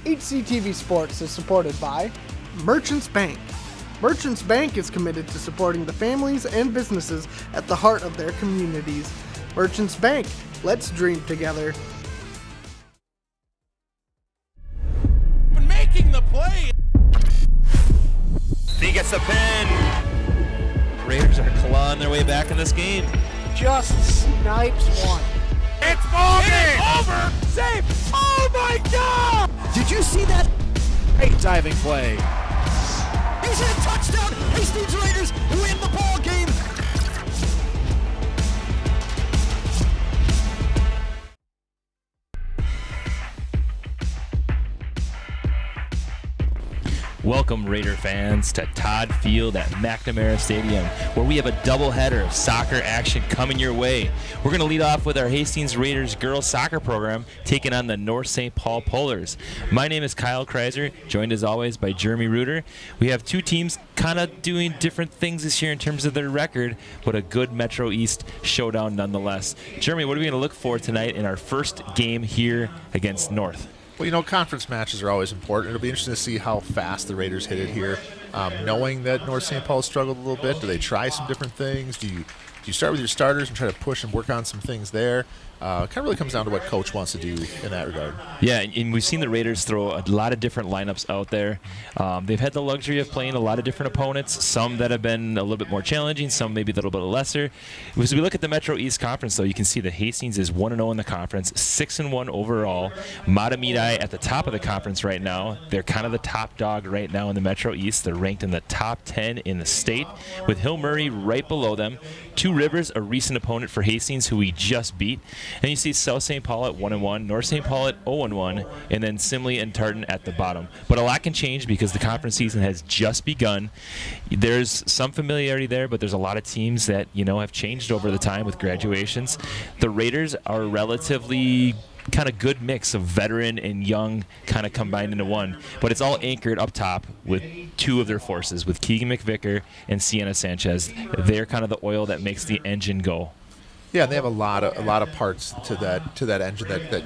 HCTV Sports is supported by Merchants Bank. Merchants Bank is committed to supporting the families and businesses at the heart of their communities. Merchants Bank, let's dream together. Making the play. He gets the pin. Raiders are clawing their way back in this game. Just snipes one. It's ball game. Over. Safe. Oh my God! Did you see that? Great diving play. He's hit a touchdown. Hastings Raiders win the ball game. Welcome, Raider fans, to Todd Field at McNamara Stadium, where we have a doubleheader of soccer action coming your way. We're going to lead off with our Hastings Raiders girls soccer program, taking on the North St. Paul Polars. My name is Kyle Kreiser, joined as always by Jeremy Reuter. We have two teams kind of doing different things this year in terms of their record, but a good Metro East showdown nonetheless. Jeremy, what are we going to look for tonight in our first game here against North? Well, you know, conference matches are always important. It'll be interesting to see how fast the Raiders hit it here. Knowing that North St. Paul struggled a little bit, do they try some different things? Do you start with your starters and try to push and work on some things there? It kind of really comes down to what coach wants to do in that regard. Yeah, and we've seen the Raiders throw a lot of different lineups out there. They've had the luxury of playing a lot of different opponents, some that have been a little bit more challenging, some maybe a little bit lesser. As we look at the Metro East Conference, though, you can see that Hastings is 1-0 in the conference, 6-1 overall. Matamidi at the top of the conference right now. They're kind of the top dog right now in the Metro East. They're ranked in the top 10 in the state, with Hill Murray right below them. Two Rivers, a recent opponent for Hastings, who we just beat. And you see South St. Paul at 1-1, North St. Paul at 0-1, and then Simley and Tartan at the bottom. But a lot can change because the conference season has just begun. There's some familiarity there, but there's a lot of teams that, you know, have changed over the time with graduations. The Raiders are a relatively kind of good mix of veteran and young kind of combined into one, but it's all anchored up top with two of their forces, with Keegan McVicker and Sienna Sanchez. They're kind of the oil that makes the engine go. Yeah, and they have a lot of parts to that engine that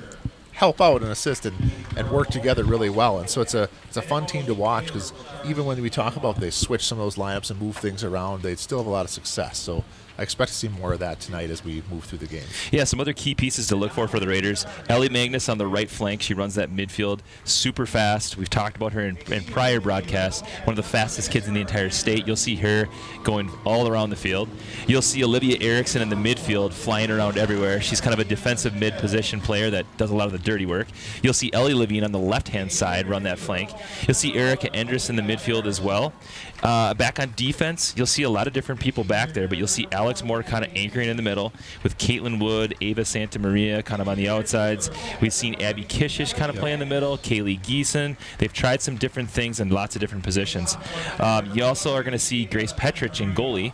help out and assist and work together really well. And so it's a fun team to watch, because even when we talk about they switch some of those lineups and move things around, they still have a lot of success. So I expect to see more of that tonight as we move through the game. Yeah, some other key pieces to look for the Raiders. Ellie Magnus on the right flank. She runs that midfield super fast. We've talked about her in prior broadcasts. One of the fastest kids in the entire state. You'll see her going all around the field. You'll see Olivia Erickson in the midfield flying around everywhere. She's kind of a defensive mid-position player that does a lot of the dirty work. You'll see Ellie Levine on the left-hand side run that flank. You'll see Erica Endress in the midfield as well. Back on defense, you'll see a lot of different people back there, but you'll see Alex Moore kind of anchoring in the middle with Caitlin Wood, Ava Santa Maria kind of on the outsides. We've seen Abby Kishish kind of play in the middle, Kaylee Geeson. They've tried some different things in lots of different positions. You also are going to see Grace Petrich in goalie.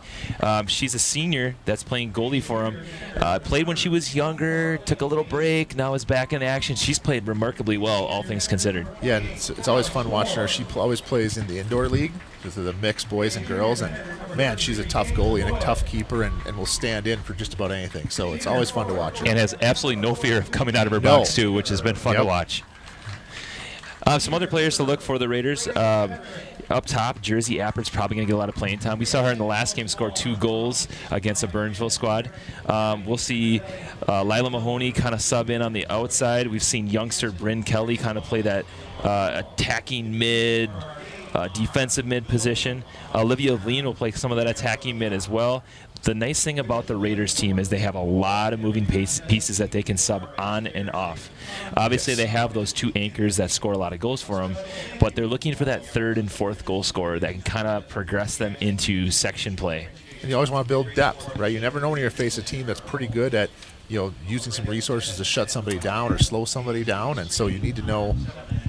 She's a senior that's playing goalie for them. Played when she was younger, took a little break, now is back in action. She's played remarkably well, all things considered. Yeah, and it's always fun watching her. She always plays in the indoor league, because of the mixed boys and girls, and man, she's a tough goalie and a tough keeper, and will stand in for just about anything. So it's always fun to watch her. And has absolutely no fear of coming out of her box too, which has been fun to watch. Some other players to look for the Raiders. Up top, Jersey Appert's probably going to get a lot of playing time. We saw her in the last game score 2 goals against a Burnsville squad. We'll see Lila Mahoney kind of sub in on the outside. We've seen youngster Bryn Kelly kind of play that attacking mid, defensive mid position. Olivia Lean will play some of that attacking mid as well. The nice thing about the Raiders team is they have a lot of moving pieces that they can sub on and off. Obviously, they have those two anchors that score a lot of goals for them, but they're looking for that third and fourth goal scorer that can kind of progress them into section play. And you always want to build depth, right? You never know when you face a team that's pretty good at, you know, using some resources to shut somebody down or slow somebody down, and so you need to know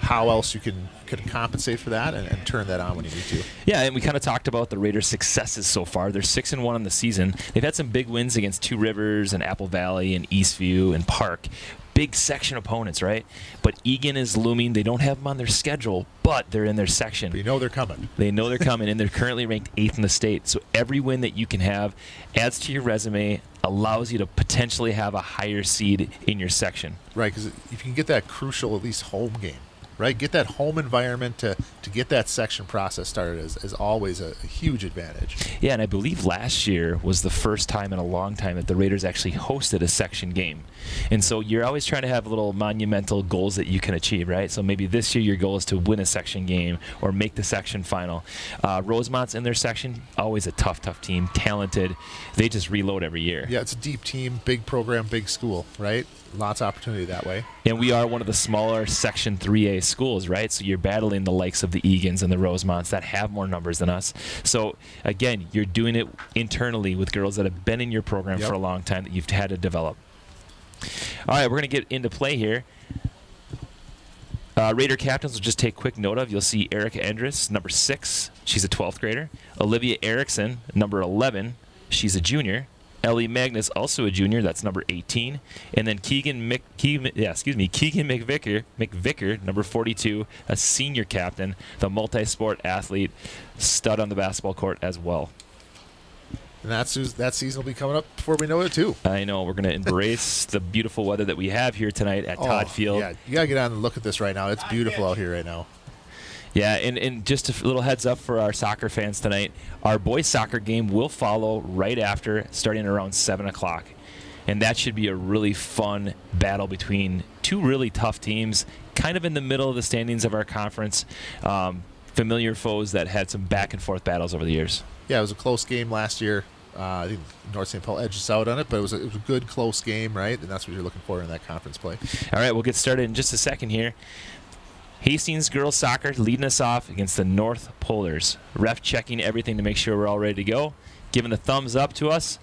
how else you can compensate for that and turn that on when you need to. Yeah, and we kind of talked about the Raiders' successes so far. They're 6-1 on the season. They've had some big wins against Two Rivers and Apple Valley and Eastview and Park. Big section opponents, right? But Egan is looming. They don't have them on their schedule, but they're in their section. But you know they're coming. They know they're coming, and they're currently ranked 8th in the state. So every win that you can have adds to your resume, allows you to potentially have a higher seed in your section. Right, because if you can get that crucial, at least home game, right? Get that home environment to get that section process started is always a huge advantage. Yeah, and I believe last year was the first time in a long time that the Raiders actually hosted a section game. And so you're always trying to have little monumental goals that you can achieve, right? So maybe this year your goal is to win a section game or make the section final. Rosemont's in their section, always a tough team, talented. They just reload every year. Yeah, it's a deep team, big program, big school, right? Lots of opportunity that way. And we are one of the smaller Section 3A schools, right? So you're battling the likes of the Eagans and the Rosemonts that have more numbers than us. So, again, you're doing it internally with girls that have been in your program for a long time that you've had to develop. All right, we're going to get into play here. Raider captains will just take quick note of. You'll see Erica Endres, number 6. She's a 12th grader. Olivia Erickson, number 11. She's a junior. Ellie Magnus, also a junior. That's number 18. And then Keegan McVicker, number 42, a senior captain, the multi-sport athlete, stud on the basketball court as well. And that season will be coming up before we know it, too. I know. We're going to embrace the beautiful weather that we have here tonight at Todd Field. Yeah, you got to get on and look at this right now. It's beautiful out here right now. Yeah, and just a little heads up for our soccer fans tonight, our boys soccer game will follow right after, starting around 7 o'clock. And that should be a really fun battle between two really tough teams, kind of in the middle of the standings of our conference, familiar foes that had some back-and-forth battles over the years. Yeah, it was a close game last year. I think North St. Paul edged us out on it, but it was a good, close game, right? And that's what you're looking for in that conference play. All right, we'll get started in just a second here. Hastings girls soccer leading us off against the North Polars. Ref checking everything to make sure we're all ready to go. Giving the thumbs up to us.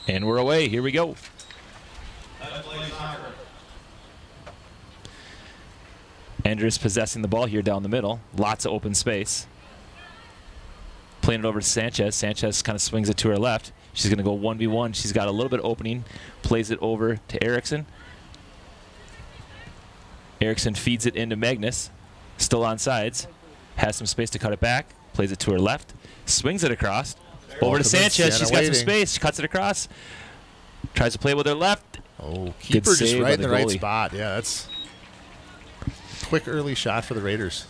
And we're away. Here we go. Andrews possessing the ball here down the middle. Lots of open space. Playing it over to Sanchez. Sanchez kind of swings it to her left. She's going to go 1v1. She's got a little bit of opening. Plays it over to Erickson. Erickson feeds it into Magnus. Still on sides. Has some space to cut it back. Plays it to her left. Swings it across. Over to Sanchez. She's got some space. She cuts it across. Tries to play with her left. Oh, keeper just right in the right spot. Yeah, that's quick early shot for the Raiders.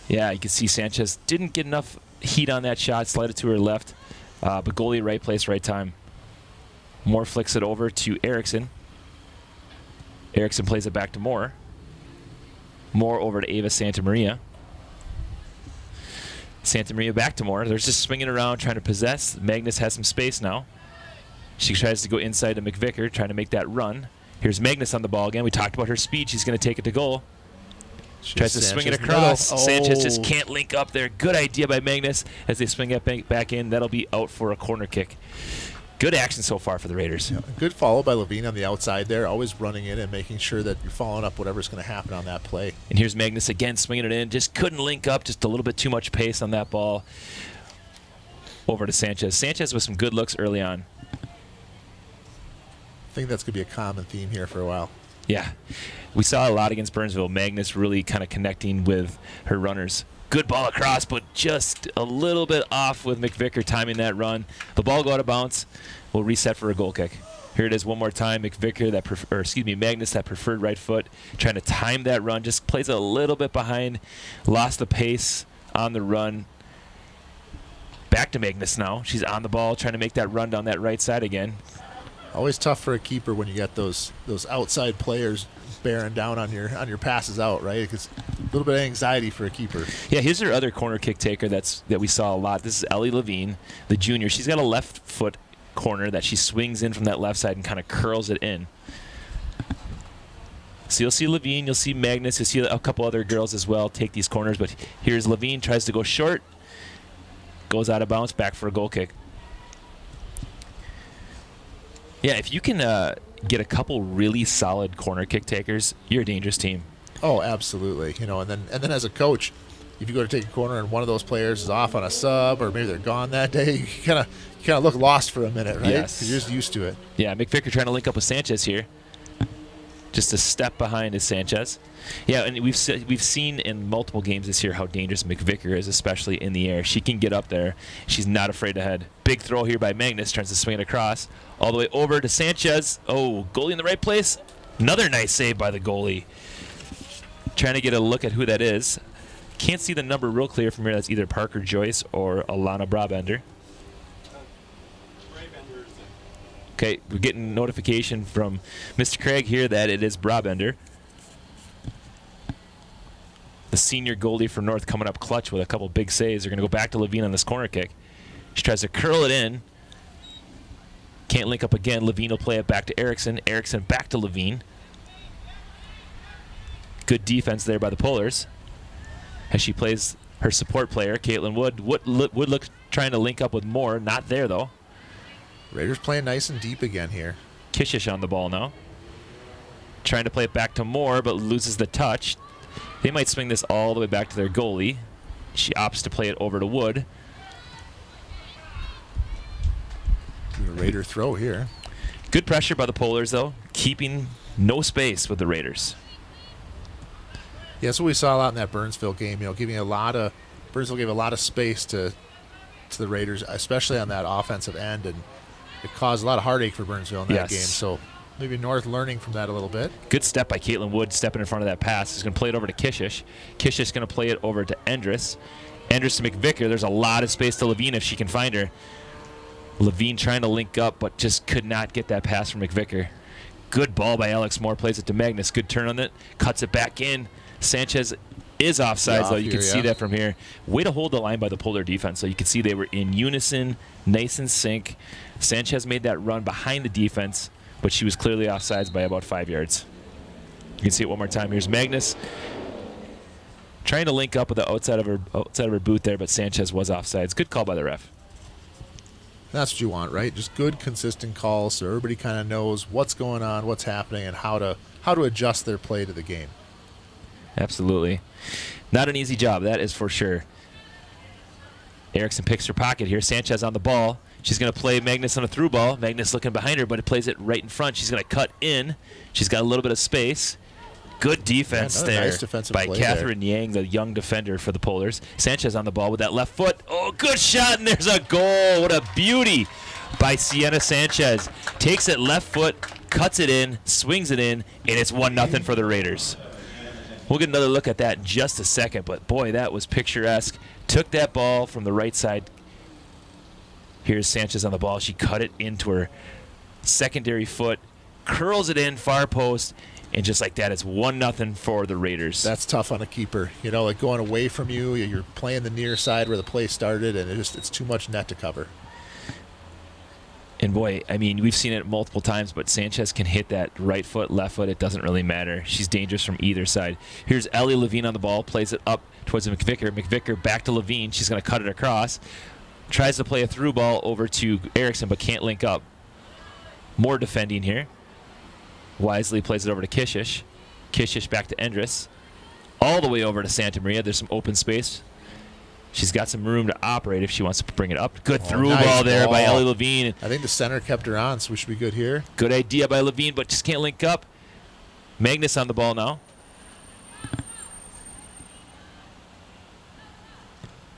Yeah, you can see Sanchez didn't get enough heat on that shot. Slid it to her left. But goalie right place, right time. Moore flicks it over to Erickson. Erickson plays it back to Moore. Moore over to Ava Santa Maria. Santa Maria back to Moore. They're just swinging around, trying to possess. Magnus has some space now. She tries to go inside to McVicker, trying to make that run. Here's Magnus on the ball again. We talked about her speed. She's going to take it to goal. Tries to swing it across. Sanchez just can't link up there. Good idea by Magnus as they swing it back in. That'll be out for a corner kick. Good action so far for the Raiders. Yeah, good follow by Levine on the outside there, always running in and making sure that you're following up whatever's going to happen on that play. And here's Magnus again swinging it in. Just couldn't link up, just a little bit too much pace on that ball. Over to Sanchez. Sanchez with some good looks early on. I think that's going to be a common theme here for a while. Yeah. We saw a lot against Burnsville. Magnus really kind of connecting with her runners. Good ball across, but just a little bit off with McVicker timing that run. The ball go out of bounds. We'll reset for a goal kick. Here it is one more time. McVicker, Magnus, that preferred right foot, trying to time that run. Just plays a little bit behind. Lost the pace on the run. Back to Magnus now. She's on the ball, trying to make that run down that right side again. Always tough for a keeper when you got those outside players bearing down on your passes out, right? Because a little bit of anxiety for a keeper. Yeah, here's her other corner kick taker that we saw a lot. This is Ellie Levine, the junior. She's got a left foot corner that she swings in from that left side and kind of curls it in. So you'll see Levine, you'll see Magnus, you'll see a couple other girls as well take these corners. But here's Levine, tries to go short, goes out of bounds, back for a goal kick. Yeah, if you can get a couple really solid corner kick takers, you're a dangerous team. Oh, absolutely. And then as a coach, if you go to take a corner and one of those players is off on a sub or maybe they're gone that day, you kind of look lost for a minute, right? Yes. Because you're just used to it. Yeah, McVicker trying to link up with Sanchez here. Just a step behind is Sanchez. Yeah, and we've seen in multiple games this year how dangerous McVicker is, especially in the air. She can get up there. She's not afraid to head. Big throw here by Magnus, tries to swing it across. All the way over to Sanchez. Oh, goalie in the right place. Another nice save by the goalie. Trying to get a look at who that is. Can't see the number real clear from here. That's either Parker Joyce or Alana Brabender. Okay, we're getting notification from Mr. Craig here that it is Brabender. The senior goalie for North coming up clutch with a couple big saves. They're going to go back to Levine on this corner kick. She tries to curl it in. Can't link up again. Levine will play it back to Erickson. Erickson back to Levine. Good defense there by the Polars. As she plays her support player, Caitlin Wood. Wood look trying to link up with Moore. Not there, though. Raiders playing nice and deep again here. Kishish on the ball now. Trying to play it back to Moore, but loses the touch. They might swing this all the way back to their goalie. She opts to play it over to Wood. A Raider throw here. Good pressure by the Polars, though. Keeping no space with the Raiders. Yeah, that's what we saw a lot in that Burnsville game. Giving a lot of Burnsville gave a lot of space to the Raiders, especially on that offensive end, and it caused a lot of heartache for Burnsville in that game. So maybe North learning from that a little bit. Good step by Caitlin Wood, stepping in front of that pass. He's going to play it over to Kishish. Kishish is going to play it over to Endress. Endress to McVicker. There's a lot of space to Levine if she can find her. Levine trying to link up, but just could not get that pass from McVicker. Good ball by Alex Moore. Plays it to Magnus. Good turn on it. Cuts it back in. Sanchez is offsides, though. You can see that from here. Way to hold the line by the Polar defense. So you can see they were in unison, nice in sync. Sanchez made that run behind the defense, but she was clearly offsides by about 5 yards. You can see it one more time. Here's Magnus trying to link up with the outside of her boot there, but Sanchez was offsides. Good call by the ref. That's what you want, right? Just good, consistent calls so everybody kind of knows what's going on, what's happening, and how to adjust their play to the game. Absolutely. Not an easy job, that is for sure. Erickson picks her pocket here. Sanchez on the ball. She's going to play Magnus on a through ball. Magnus looking behind her, but it plays it right in front. She's going to cut in. She's got a little bit of space. Good defense there nice by Catherine Yang, the young defender for the Polars. Sanchez on the ball with that left foot. Oh, good shot, and there's a goal. What a beauty by Sienna Sanchez. Takes it left foot, cuts it in, swings it in, and it's 1-0 for the Raiders. We'll get another look at that in just a second, but boy, that was picturesque. Took that ball from the right side. Here's Sanchez on the ball. She cut it into her secondary foot, curls it in, far post, and just like that, it's 1-0 for the Raiders. That's tough on a keeper. Like going away from you, you're playing the near side where the play started, and it's too much net to cover. And boy, I mean, we've seen it multiple times, but Sanchez can hit that right foot, left foot. It doesn't really matter. She's dangerous from either side. Here's Ellie Levine on the ball, plays it up towards McVicker. McVicker back to Levine. She's going to cut it across. Tries to play a through ball over to Erickson, but can't link up. More defending here. Wisely plays it over to Kishish. Kishish back to Endress. All the way over to Santa Maria. There's some open space. She's got some room to operate if she wants to bring it up. Good through ball there by Ellie Levine. I think the center kept her on, so we should be good here. Good idea by Levine, but just can't link up. Magnus on the ball now.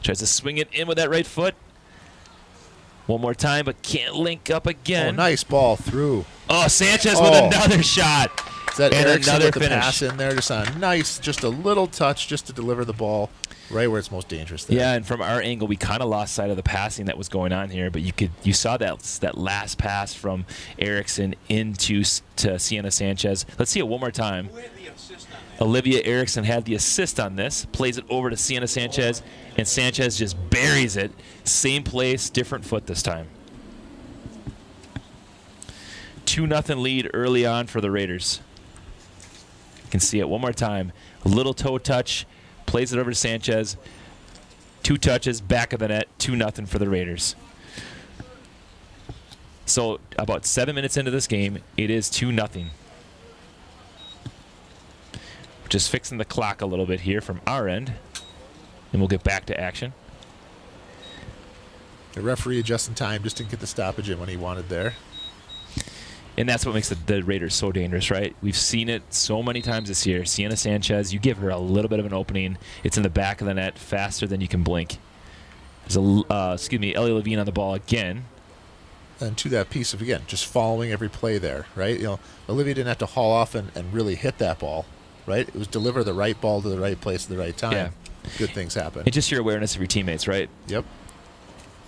Tries to swing it in with that right foot. One more time, but can't link up again. Oh, nice ball through. Oh, Sanchez with another shot. Is that and Erickson another with the finish. pass in there? Just a nice, just a little touch just to deliver the ball right where it's most dangerous there. Yeah, and from our angle, we kind of lost sight of the passing that was going on here, but you saw that last pass from Erickson into to Sienna Sanchez. Let's see it one more time. Olivia Erickson had the assist on this, plays it over to Sienna Sanchez, and Sanchez just buries it. Same place, different foot this time. 2-0 lead early on for the Raiders. You can see it one more time. A little toe touch, plays it over to Sanchez. 2 touches, back of the net, 2-0 for the Raiders. So about 7 minutes into this game, it is 2-0. Just fixing the clock a little bit here from our end, and we'll get back to action. The referee adjusting time just didn't get the stoppage in when he wanted there. And that's what makes the Raiders so dangerous, right? We've seen it so many times this year. Sienna Sanchez, you give her a little bit of an opening, it's in the back of the net faster than you can blink. There's Ellie Levine on the ball again. And to that piece of, again, just following every play there, right? Olivia didn't have to haul off and really hit that ball, right? It was deliver the right ball to the right place at the right time. Yeah. Good things happen. And just your awareness of your teammates, right? Yep.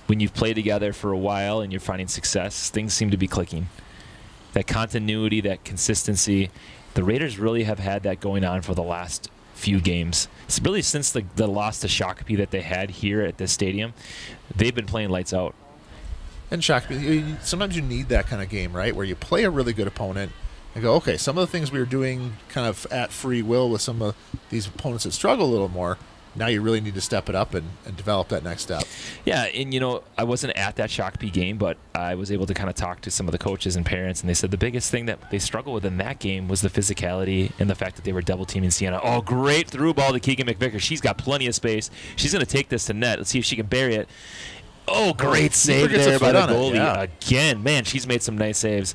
When you've played together for a while and you're finding success, things seem to be clicking. That continuity, that consistency, the Raiders really have had that going on for the last few games. It's really since the loss to Shakopee that they had here at this stadium, they've been playing lights out. And Shakopee, sometimes you need that kind of game, right, where you play a really good opponent and go, okay, some of the things we were doing kind of at free will with some of these opponents that struggle a little more, now you really need to step it up and develop that next step. Yeah, and I wasn't at that Shakopee game, but I was able to kind of talk to some of the coaches and parents, and they said the biggest thing that they struggled with in that game was the physicality and the fact that they were double teaming Sienna. Oh, great through ball to Keegan McVicker. She's got plenty of space. She's going to take this to net. Let's see if she can bury it. Oh, great save there by the goalie. Yeah. Again, man, she's made some nice saves.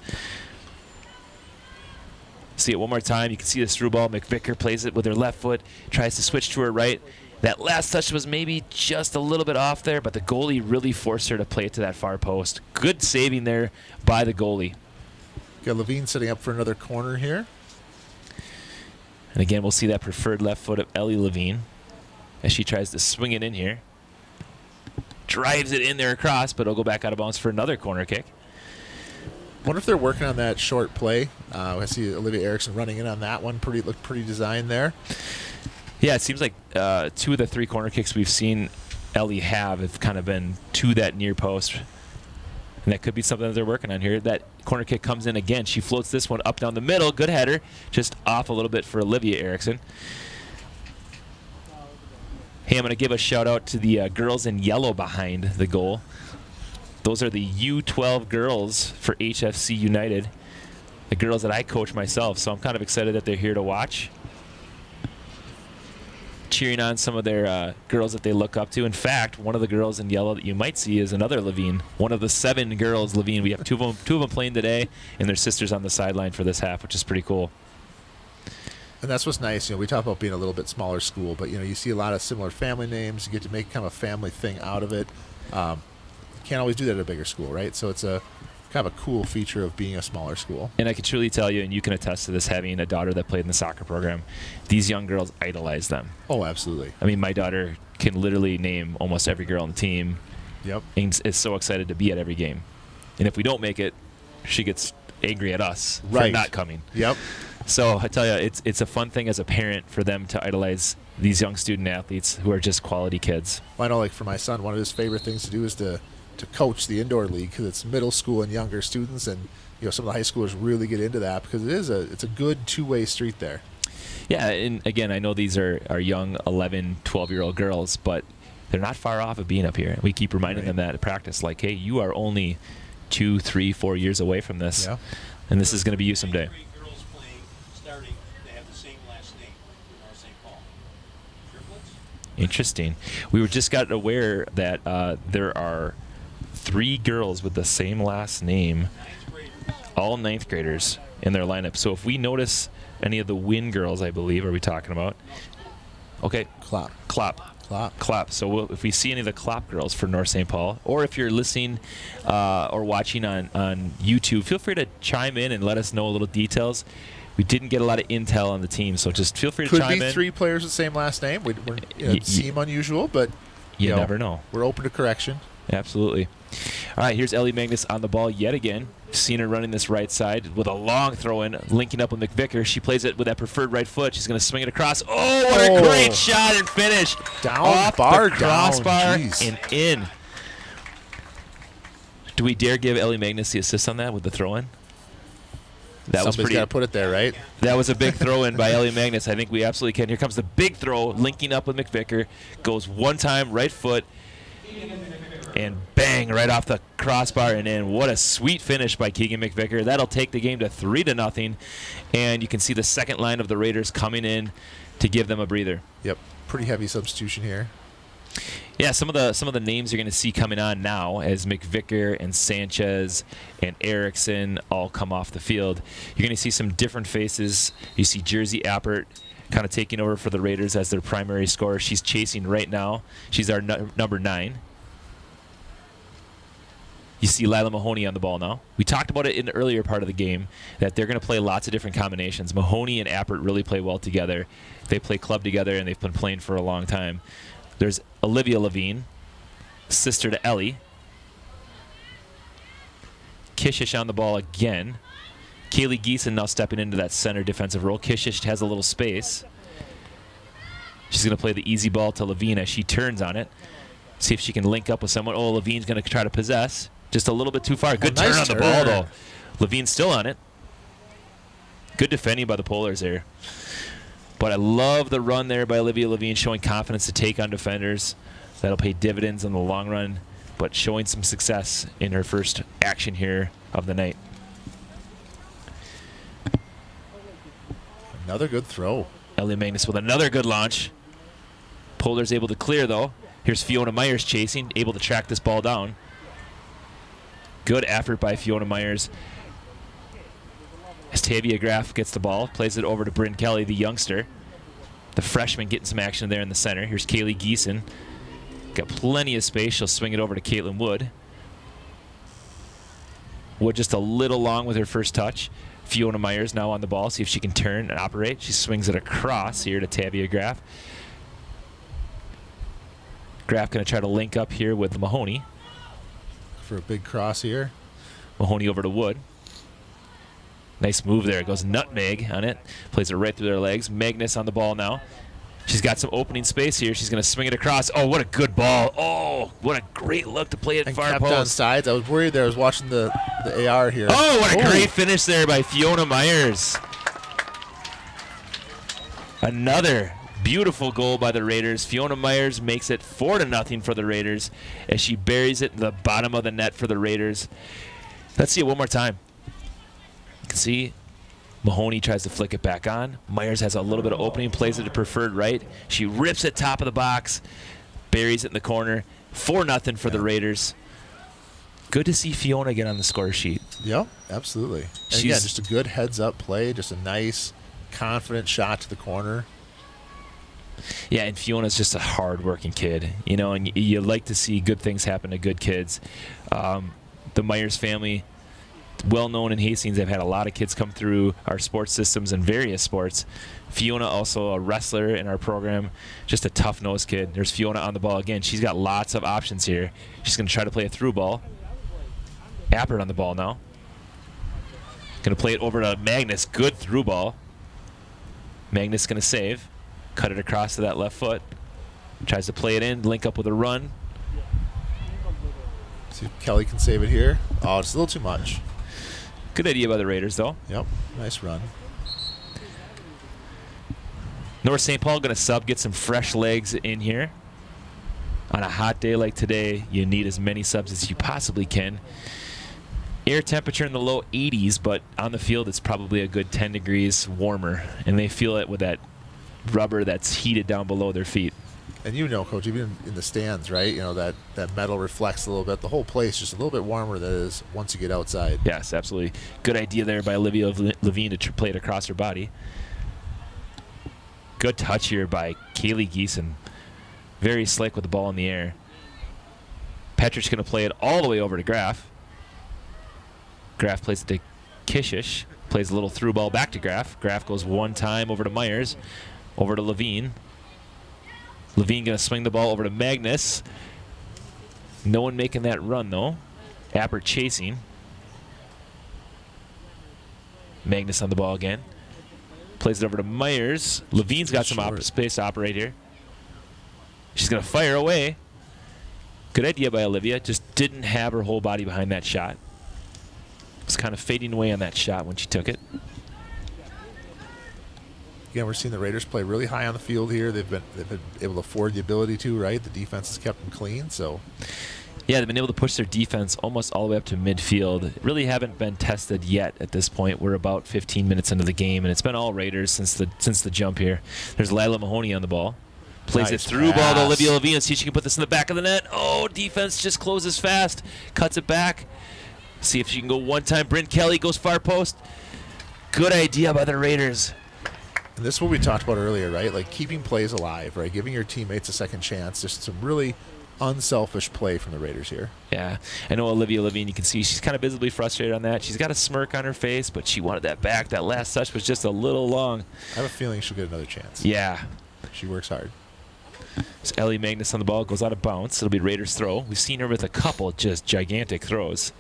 See it one more time. You can see this through ball. McVicker plays it with her left foot, tries to switch to her right. That last touch was maybe just a little bit off there, but the goalie really forced her to play it to that far post. Good saving there by the goalie. Got Levine setting up for another corner here. And again, we'll see that preferred left foot of Ellie Levine as she tries to swing it in here. Drives it in there across, but it'll go back out of bounds for another corner kick. Wonder if they're working on that short play. I see Olivia Erickson running in on that one. Looked pretty designed there. Yeah, it seems like 2 of the 3 corner kicks we've seen Ellie have kind of been to that near post. And that could be something that they're working on here. That corner kick comes in again. She floats this one up down the middle. Good header. Just off a little bit for Olivia Erickson. Hey, I'm going to give a shout out to the girls in yellow behind the goal. Those are the U12 girls for HFC United. The girls that I coach myself. So I'm kind of excited that they're here to watch. Cheering on some of their girls that they look up to. In fact, one of the girls in yellow that you might see is another Levine. One of the 7 girls, Levine. We have two of them playing today, and their sisters on the sideline for this half, which is pretty cool. And that's what's nice. We talk about being a little bit smaller school, but you see a lot of similar family names. You get to make kind of a family thing out of it. You can't always do that at a bigger school, right? So it's a kind of a cool feature of being a smaller school. And I can truly tell you, and you can attest to this, having a daughter that played in the soccer program, these young girls idolize them. Oh, absolutely. I mean, my daughter can literally name almost every girl on the team. Yep. And is so excited to be at every game. And if we don't make it, she gets angry at us for not coming. Yep. So I tell you, it's a fun thing as a parent for them to idolize these young student athletes who are just quality kids. I know, like for my son, one of his favorite things to do is to coach the indoor league because it's middle school and younger students, and some of the high schoolers really get into that because it's a good two-way street there. Yeah, and again, I know these are young 11, 12-year-old girls, but they're not far off of being up here. We keep reminding them that at practice, like, hey, you are only 2, 3, 4 years away from this, and this is going to be you someday. Interesting. We were just got aware that there are 3 girls with the same last name, all 9th graders in their lineup. So if we notice any of the Win girls, I believe, are we talking about? Okay. Clap. So if we see any of the Clap girls for North St. Paul, or if you're listening or watching on YouTube, feel free to chime in and let us know a little details. We didn't get a lot of intel on the team, so just feel free to chime in. Could be 3 players with the same last name. It seem unusual, but you never know. We're open to correction. Absolutely. All right, here's Ellie Magnus on the ball yet again. Seen her running this right side with a long throw-in, linking up with McVicker. She plays it with that preferred right foot. She's going to swing it across. Oh, what a great shot and finish. Off the crossbar and in. Do we dare give Ellie Magnus the assist on that with the throw-in? Somebody's got to put it there, right? That was a big throw-in by Ellie Magnus. I think we absolutely can. Here comes the big throw, linking up with McVicker. Goes one time, right foot, and bang, right off the crossbar and in. What a sweet finish by Keegan McVicker. That'll take the game to 3-0. And you can see the second line of the Raiders coming in to give them a breather. Yep, pretty heavy substitution here. Yeah, some of the names you're going to see coming on now as McVicker and Sanchez and Erickson all come off the field. You're going to see some different faces. You see Jersey Appert kind of taking over for the Raiders as their primary scorer. She's chasing right now. She's our number 9. You see Lila Mahoney on the ball now. We talked about it in the earlier part of the game that they're going to play lots of different combinations. Mahoney and Appert really play well together. They play club together, and they've been playing for a long time. There's Olivia Levine, sister to Ellie. Kishish on the ball again. Kaylee Geeson now stepping into that center defensive role. Kishish has a little space. She's going to play the easy ball to Levine as she turns on it. See if she can link up with someone. Oh, Levine's going to try to possess. Just a little bit too far. Good turn on the ball, though. Levine's still on it. Good defending by the Polars there. But I love the run there by Olivia Levine, showing confidence to take on defenders. That'll pay dividends in the long run, but showing some success in her first action here of the night. Another good throw. Ellie Magnus with another good launch. Polars able to clear, though. Here's Fiona Myers chasing, able to track this ball down. Good effort by Fiona Myers. As Tavia Graff gets the ball, plays it over to Bryn Kelly, the youngster. The freshman getting some action there in the center. Here's Kaylee Geeson. Got plenty of space. She'll swing it over to Caitlin Wood. Wood just a little long with her first touch. Fiona Myers now on the ball. See if she can turn and operate. She swings it across here to Tavia Graff. Graff going to try to link up here with Mahoney. For a big cross here. Mahoney over to Wood. Nice move there. It goes nutmeg on it. Plays it right through their legs. Magnus on the ball now. She's got some opening space here. She's going to swing it across. Oh, what a good ball. Oh, what a great look to play it far kept post. On sides. I was worried there. I was watching the AR here. Oh, what a great finish there by Fiona Myers. Another beautiful goal by the Raiders. Fiona Myers makes it 4-0 for the Raiders as she buries it in the bottom of the net for the Raiders. Let's see it one more time. You can see Mahoney tries to flick it back on. Myers has a little bit of opening, plays it to preferred right. She rips it top of the box, buries it in the corner. 4-0 for the Raiders. Good to see Fiona get on the score sheet. Yep, absolutely. And again, just a good heads-up play, just a nice, confident shot to the corner. Yeah, and Fiona's just a hard-working kid, you know, and you like to see good things happen to good kids. The Myers family, well-known in Hastings. They've had a lot of kids come through our sports systems in various sports. Fiona, also a wrestler in our program, just a tough-nosed kid. There's Fiona on the ball again. She's got lots of options here. She's going to try to play a through ball. Appert on the ball now. Going to play it over to Magnus. Good through ball. Magnus going to save. Cut it across to that left foot. Tries to play it in, link up with a run. See if Kelly can save it here. Oh, it's a little too much. Good idea by the Raiders, though. Yep, nice run. North St. Paul going to sub, get some fresh legs in here. On a hot day like today, you need as many subs as you possibly can. Air temperature in the low 80s, but on the field it's probably a good 10 degrees warmer, and they feel it with that rubber that's heated down below their feet. And you know, Coach, even in the stands, right? You know, that metal reflects a little bit. The whole place just a little bit warmer than it is once you get outside. Yes, absolutely. Good idea there by Olivia Levine to play it across her body. Good touch here by Kaylee Geeson. Very slick with the ball in the air. Petrich's going to play it all the way over to Graff. Graff plays it to Kishish. Plays a little through ball back to Graff. Graff goes one time over to Myers. Over to Levine. Levine going to swing the ball over to Magnus. No one making that run, though. Appert chasing. Magnus on the ball again. Plays it over to Myers. Levine's got some space to operate here. She's going to fire away. Good idea by Olivia. Just didn't have her whole body behind that shot. Was kind of fading away on that shot when she took it. Again, we're seeing the Raiders play really high on the field here. They've been able to afford the ability to, right? The defense has kept them clean, so. Yeah, they've been able to push their defense almost all the way up to midfield. Really haven't been tested yet at this point. We're about 15 minutes into the game, and it's been all Raiders since the jump here. There's Lila Mahoney on the ball. Plays it through ball to Olivia Levine. See if she can put this in the back of the net. Oh, defense just closes fast. Cuts it back. See if she can go one time. Bryn Kelly goes far post. Good idea by the Raiders. And this is what we talked about earlier, right? Like keeping plays alive, right? Giving your teammates a second chance. Just some really unselfish play from the Raiders here. Yeah, I know Olivia Levine, you can see she's kind of visibly frustrated on that. She's got a smirk on her face, but she wanted that back. That last touch was just a little long. I have a feeling she'll get another chance. Yeah. She works hard. So Ellie Magnus on the ball, goes out of bounds. It'll be Raiders throw. We've seen her with a couple just gigantic throws.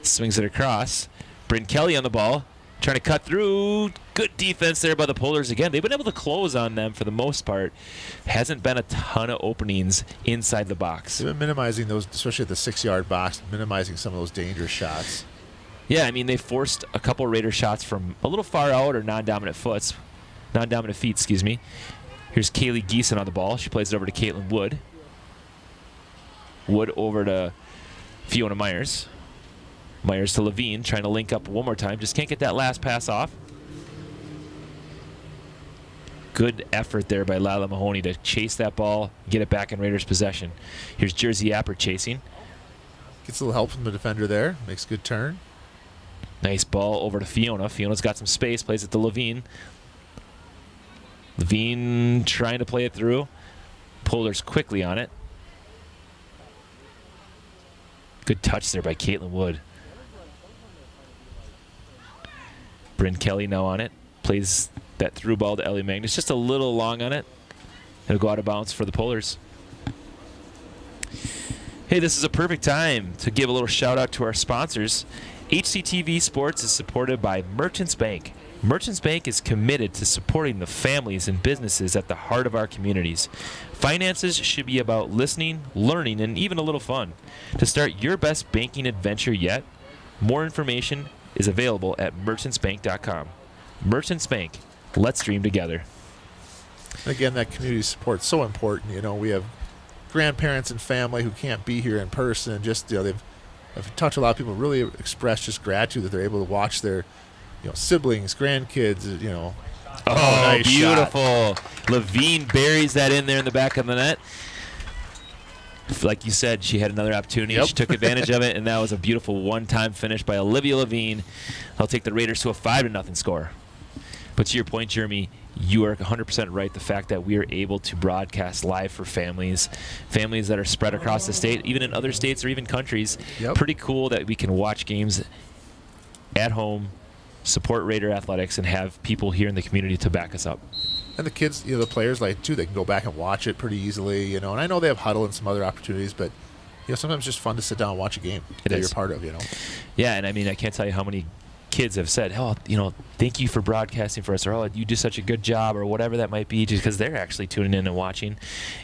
Swings it across. Bryn Kelly on the ball, trying to cut through. Good defense there by the Polars again. They've been able to close on them for the most part. Hasn't been a ton of openings inside the box. They've been minimizing those, especially at the 6-yard box, minimizing some of those dangerous shots. Yeah, I mean, they forced a couple Raider shots from a little far out or non-dominant feet, excuse me. Here's Kaylee Geeson on the ball. She plays it over to Caitlin Wood. Wood over to Fiona Myers. Myers to Levine, trying to link up one more time. Just can't get that last pass off. Good effort there by Lila Mahoney to chase that ball, get it back in Raiders' possession. Here's Jersey Appert chasing. Gets a little help from the defender there. Makes a good turn. Nice ball over to Fiona. Fiona's got some space, plays it to Levine. Levine trying to play it through. Polars quickly on it. Good touch there by Caitlin Wood. Bryn Kelly now on it. Plays that through ball to Ellie Magnus. Just a little long on it. It'll go out of bounds for the Polars. Hey, this is a perfect time to give a little shout out to our sponsors. HCTV Sports is supported by Merchants Bank. Merchants Bank is committed to supporting the families and businesses at the heart of our communities. Finances should be about listening, learning, and even a little fun. To start your best banking adventure yet, more information is available at merchantsbank.com. Merchants Bank, let's dream together. Again, that community support is so important. You know, we have grandparents and family who can't be here in person. Just, you know, I've talked to a lot of people really express just gratitude that they're able to watch their, you know, siblings, grandkids, you know. Oh, nice beautiful. Shot. Levine buries that in there in the back of the net. Like you said, she had another opportunity. Yep. She took advantage of it, and that was a beautiful one-time finish by Olivia Levine. I'll take the Raiders to a 5-0 score. But to your point, Jeremy, you are 100% right. The fact that we are able to broadcast live for families that are spread across the state, even in other states or even countries. Yep. Pretty cool that we can watch games at home, support Raider athletics, and have people here in the community to back us up. And the kids, you know, the players like too, they can go back and watch it pretty easily, you know. And I know they have huddle and some other opportunities, but you know, sometimes it's just fun to sit down and watch a game that you're part of, you know. Yeah, and I mean, I can't tell you how many kids have said, oh, you know, thank you for broadcasting for us, or oh, you do such a good job, or whatever that might be, just because they're actually tuning in and watching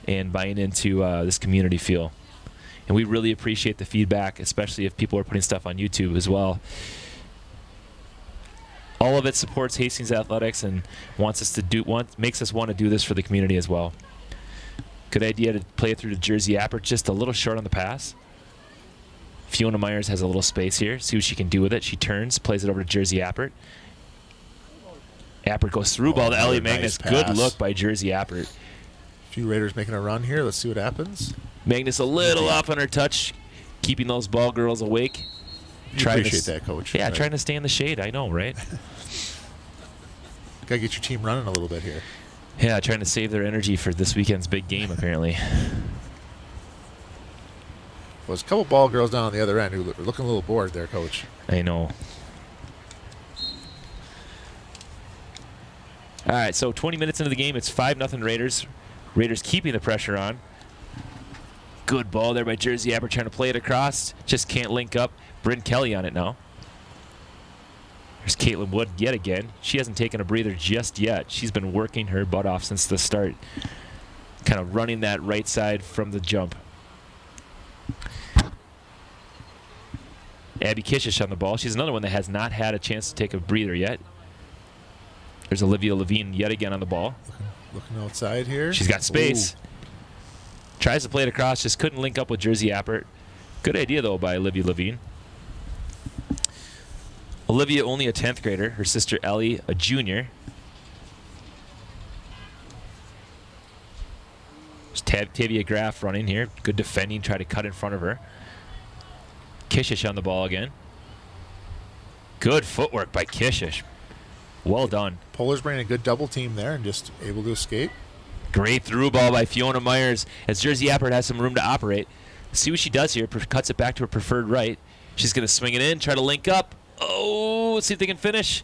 and buying into this community feel. And we really appreciate the feedback, especially if people are putting stuff on YouTube as well. All of it supports Hastings athletics and makes us want to do this for the community as well. Good idea to play it through to Jersey Appert, just a little short on the pass. Fiona Myers has a little space here. See what she can do with it. She turns, plays it over to Jersey Appert. Appert goes through ball to Ellie Magnus. Nice Good pass. look by Jersey Appert. A few Raiders making a run here. Let's see what happens. Magnus a little off on her touch, keeping those ball girls awake. You appreciate that, Coach. Yeah, right. Trying to stay in the shade. I know, right? Got to get your team running a little bit here. Yeah, trying to save their energy for this weekend's big game, apparently. Well, there's a couple ball girls down on the other end who are looking a little bored there, Coach. I know. All right, so 20 minutes into the game, it's 5-0 Raiders. Raiders keeping the pressure on. Good ball there by Jersey Appert, trying to play it across. Just can't link up. Bryn Kelly on it now. There's Caitlin Wood yet again. She hasn't taken a breather just yet. She's been working her butt off since the start. Kind of running that right side from the jump. Abby Kishish on the ball. She's another one that has not had a chance to take a breather yet. There's Olivia Levine yet again on the ball. Looking outside here. She's got space. Ooh. Tries to play it across, just couldn't link up with Jersey Appert. Good idea, though, by Olivia Levine. Olivia, only a 10th grader. Her sister, Ellie, a junior. There's Tavia Graff running here. Good defending, try to cut in front of her. Kishish on the ball again. Good footwork by Kishish. Well done. Polars bringing a good double team there and just able to escape. Great through ball by Fiona Myers as Jersey Appert has some room to operate. See what she does here. Cuts it back to her preferred right. She's going to swing it in, try to link up. Oh, let's see if they can finish.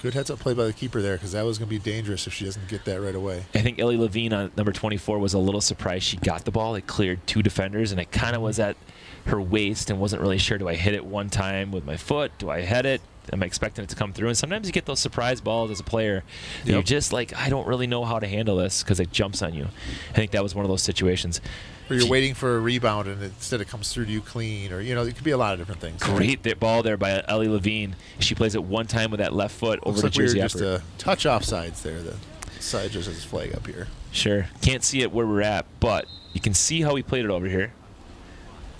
Good heads-up play by the keeper there, because that was going to be dangerous if she doesn't get that right away. I think Ellie Levine on number 24 was a little surprised she got the ball. It cleared 2 defenders, and it kind of was at her waist and wasn't really sure, do I hit it one time with my foot? Do I head it? Am I expecting it to come through? And sometimes you get those surprise balls as a player. Yep. You're just like, I don't really know how to handle this because it jumps on you. I think that was one of those situations. Or you're waiting for a rebound and instead it comes through to you clean, or, it could be a lot of different things. Great ball there by Ellie Levine. She plays it one time with that left foot over to Jersey Appert. Just a touch offsides there. The side just has his flag up here. Sure. Can't see it where we're at, but you can see how he played it over here.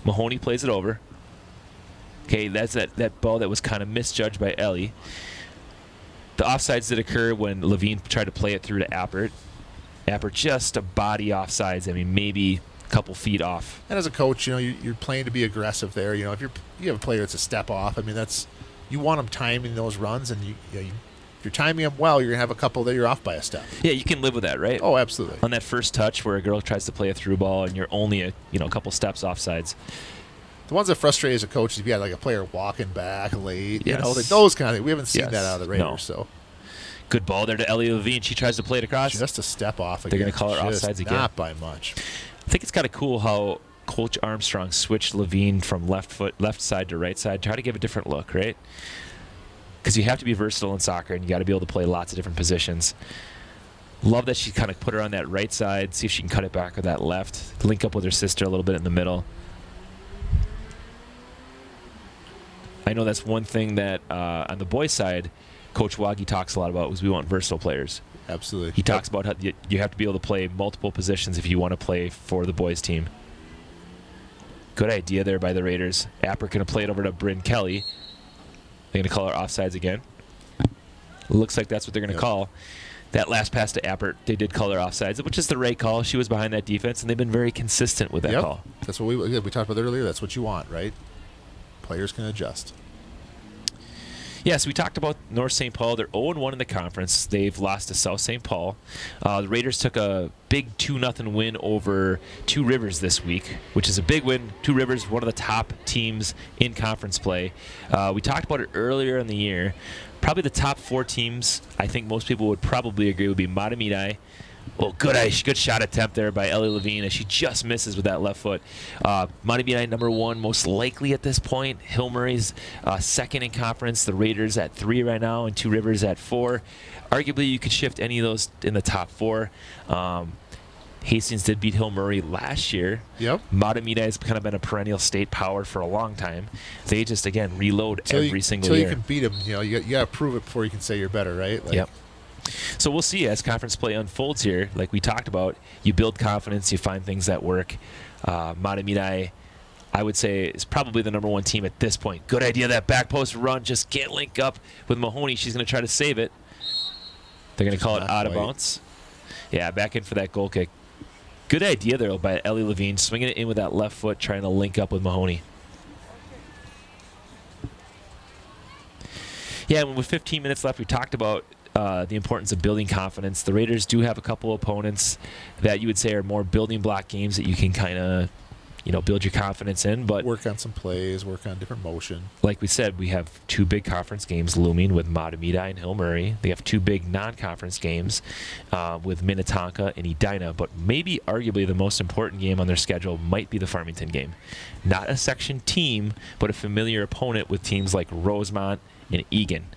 Mahoney plays it over. Okay, that's that ball that was kind of misjudged by Ellie. The offsides did occur when Levine tried to play it through to Appert. Appert just a body offsides. I mean, maybe a couple feet off. And as a coach, you're playing to be aggressive there. If you have a player that's a step off, I mean, you want them timing those runs, and if you're timing them well, you're gonna have a couple that you're off by a step. Yeah, you can live with that, right? Oh, absolutely. On that first touch where a girl tries to play a through ball and you're only a couple steps offsides. The ones that frustrate as a coach is if you had like a player walking back late, yes. Like those kind of things. We haven't seen Yes. that out of the Raiders. No. So good ball there to Ellie Levine. She tries to play it across. Just a step off again. They're going to call her Just offsides again. Not by much. I think it's kind of cool how Coach Armstrong switched Levine from left side to right side, try to give a different look, right? Because you have to be versatile in soccer, and you got to be able to play lots of different positions. Love that she kind of put her on that right side, see if she can cut it back with that left, link up with her sister a little bit in the middle. I know that's one thing that on the boys' side, Coach Waggy talks a lot about, is we want versatile players. Absolutely. He talks about how you have to be able to play multiple positions if you want to play for the boys' team. Good idea there by the Raiders. Appert going to play it over to Bryn Kelly. They're going to call her offsides again. Looks like that's what they're going to call. That last pass to Appert, they did call her offsides, which is the right call. She was behind that defense, and they've been very consistent with that call. That's what we talked about earlier. That's what you want, right? Players can adjust. Yes, we talked about North St. Paul. They're 0-1 in the conference. They've lost to South St. Paul. The Raiders took a big 2-0 win over Two Rivers this week, which is a big win. Two Rivers, one of the top teams in conference play. We talked about it earlier in the year. Probably the top 4 teams, I think most people would probably agree, would be Matamidi. Oh, good shot attempt there by Ellie Levine as she just misses with that left foot. Matamidi number 1 most likely at this point. Hill Murray's second in conference. The Raiders at 3 right now and Two Rivers at 4. Arguably, you could shift any of those in the top 4. Hastings did beat Hill Murray last year. Yep. Matamidi has kind of been a perennial state power for a long time. They just, again, reload every single year. Until you can beat them, you got to prove it before you can say you're better, right? Yep. So we'll see as conference play unfolds here. Like we talked about, you build confidence, you find things that work. Matamidi, I would say, is probably the number 1 team at this point. Good idea, that back post run. Just can't link up with Mahoney. She's going to try to save it. They're going to call it out of bounds. Yeah, back in for that goal kick. Good idea there by Ellie Levine, swinging it in with that left foot, trying to link up with Mahoney. Yeah, with 15 minutes left, we talked about the importance of building confidence. The Raiders do have a couple opponents that you would say are more building block games that you can kind of, build your confidence in. But work on some plays, work on different motion. Like we said, we have 2 big conference games looming with Matamidi and Hill Murray. They have 2 big non-conference games with Minnetonka and Edina. But maybe arguably the most important game on their schedule might be the Farmington game. Not a section team, but a familiar opponent with teams like Rosemont and Egan.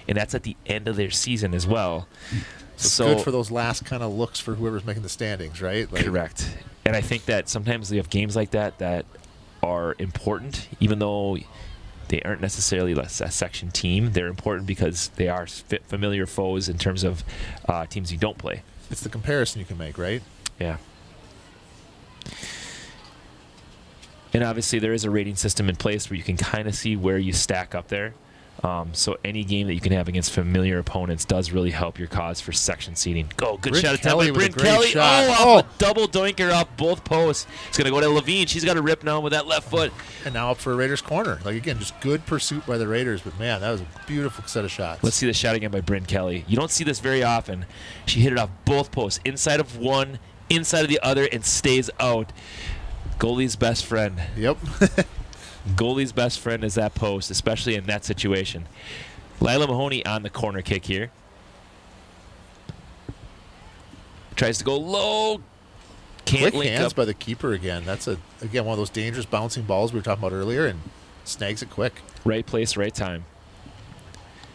And that's at the end of their season as well. So it's good for those last kind of looks for whoever's making the standings, right? Correct. And I think that sometimes we have games like that are important, even though they aren't necessarily a section team. They're important because they are familiar foes in terms of teams you don't play. It's the comparison you can make, right? Yeah. And obviously there is a rating system in place where you can kind of see where you stack up there. So any game that you can have against familiar opponents does really help your cause for section seeding. Go, good Bryn shot attempt Kelly by with a Bryn great Kelly. shot. Off a double doinker off both posts. It's going to go to Levine. She's got a rip now with that left foot. And now up for a Raiders corner. Like, again, just good pursuit by the Raiders. But, man, that was a beautiful set of shots. Let's see the shot again by Bryn Kelly. You don't see this very often. She hit it off both posts, inside of one, inside of the other, and stays out. Goalie's best friend. Yep. Goalie's best friend is that post, especially in that situation. Lila Mahoney on the corner kick here. Tries to go low. Can't Quick link hands up. by the keeper again. That's, again, one of those dangerous bouncing balls we were talking about earlier, and snags it quick. Right place, right time.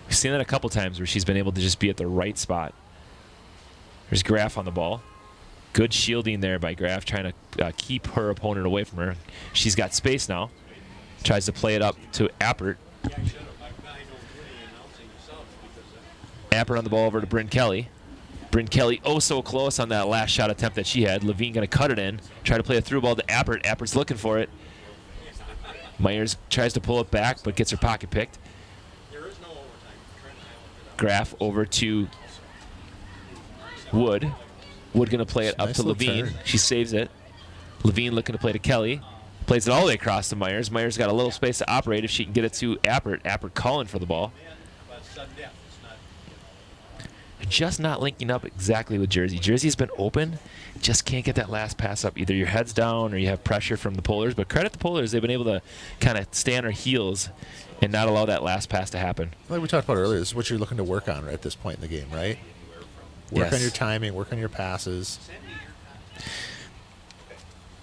We've seen that a couple times where she's been able to just be at the right spot. There's Graf on the ball. Good shielding there by Graf, trying to keep her opponent away from her. She's got space now. Tries to play it up to Appert. Appert on the ball over to Bryn Kelly. Bryn Kelly oh so close on that last shot attempt that she had. Levine going to cut it in. Try to play a through ball to Appert. Appert's looking for it. Myers tries to pull it back, but gets her pocket picked. Graf over to Wood. Wood going to play it up Nice to little Levine. turn. She saves it. Levine looking to play to Kelly. Plays it all the way across to Myers. Myers got a little space to operate if she can get it to Appert. Appert calling for the ball. Just not linking up exactly with Jersey. Jersey's been open. Just can't get that last pass up. Either your head's down or you have pressure from the Polars. But credit the Polars. They've been able to kind of stay on their heels and not allow that last pass to happen. Like we talked about earlier, this is what you're looking to work on right at this point in the game, right? Work Yes. on your timing, work on your passes.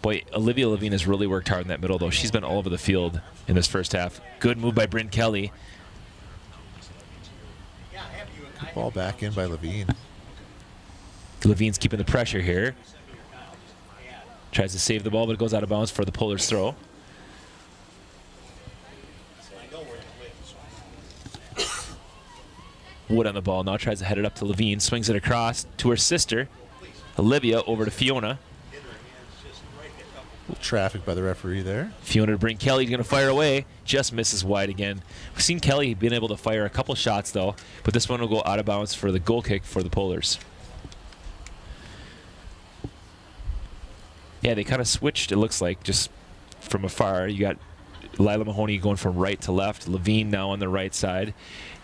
Boy, Olivia Levine has really worked hard in that middle, though. She's been all over the field in this first half. Good move by Bryn Kelly. Good ball back in by Levine. Levine's keeping the pressure here. Tries to save the ball, but it goes out of bounds for the Polars throw. Wood on the ball now, tries to head it up to Levine. Swings it across to her sister, Olivia, over to Fiona. Little traffic by the referee there. Fiona to bring Kelly, going to fire away. Just misses wide again. We've seen Kelly being able to fire a couple shots, though, but this one will go out of bounds for the goal kick for the Polars. Yeah, they kind of switched, it looks like, just from afar. You got Lila Mahoney going from right to left. Levine now on the right side.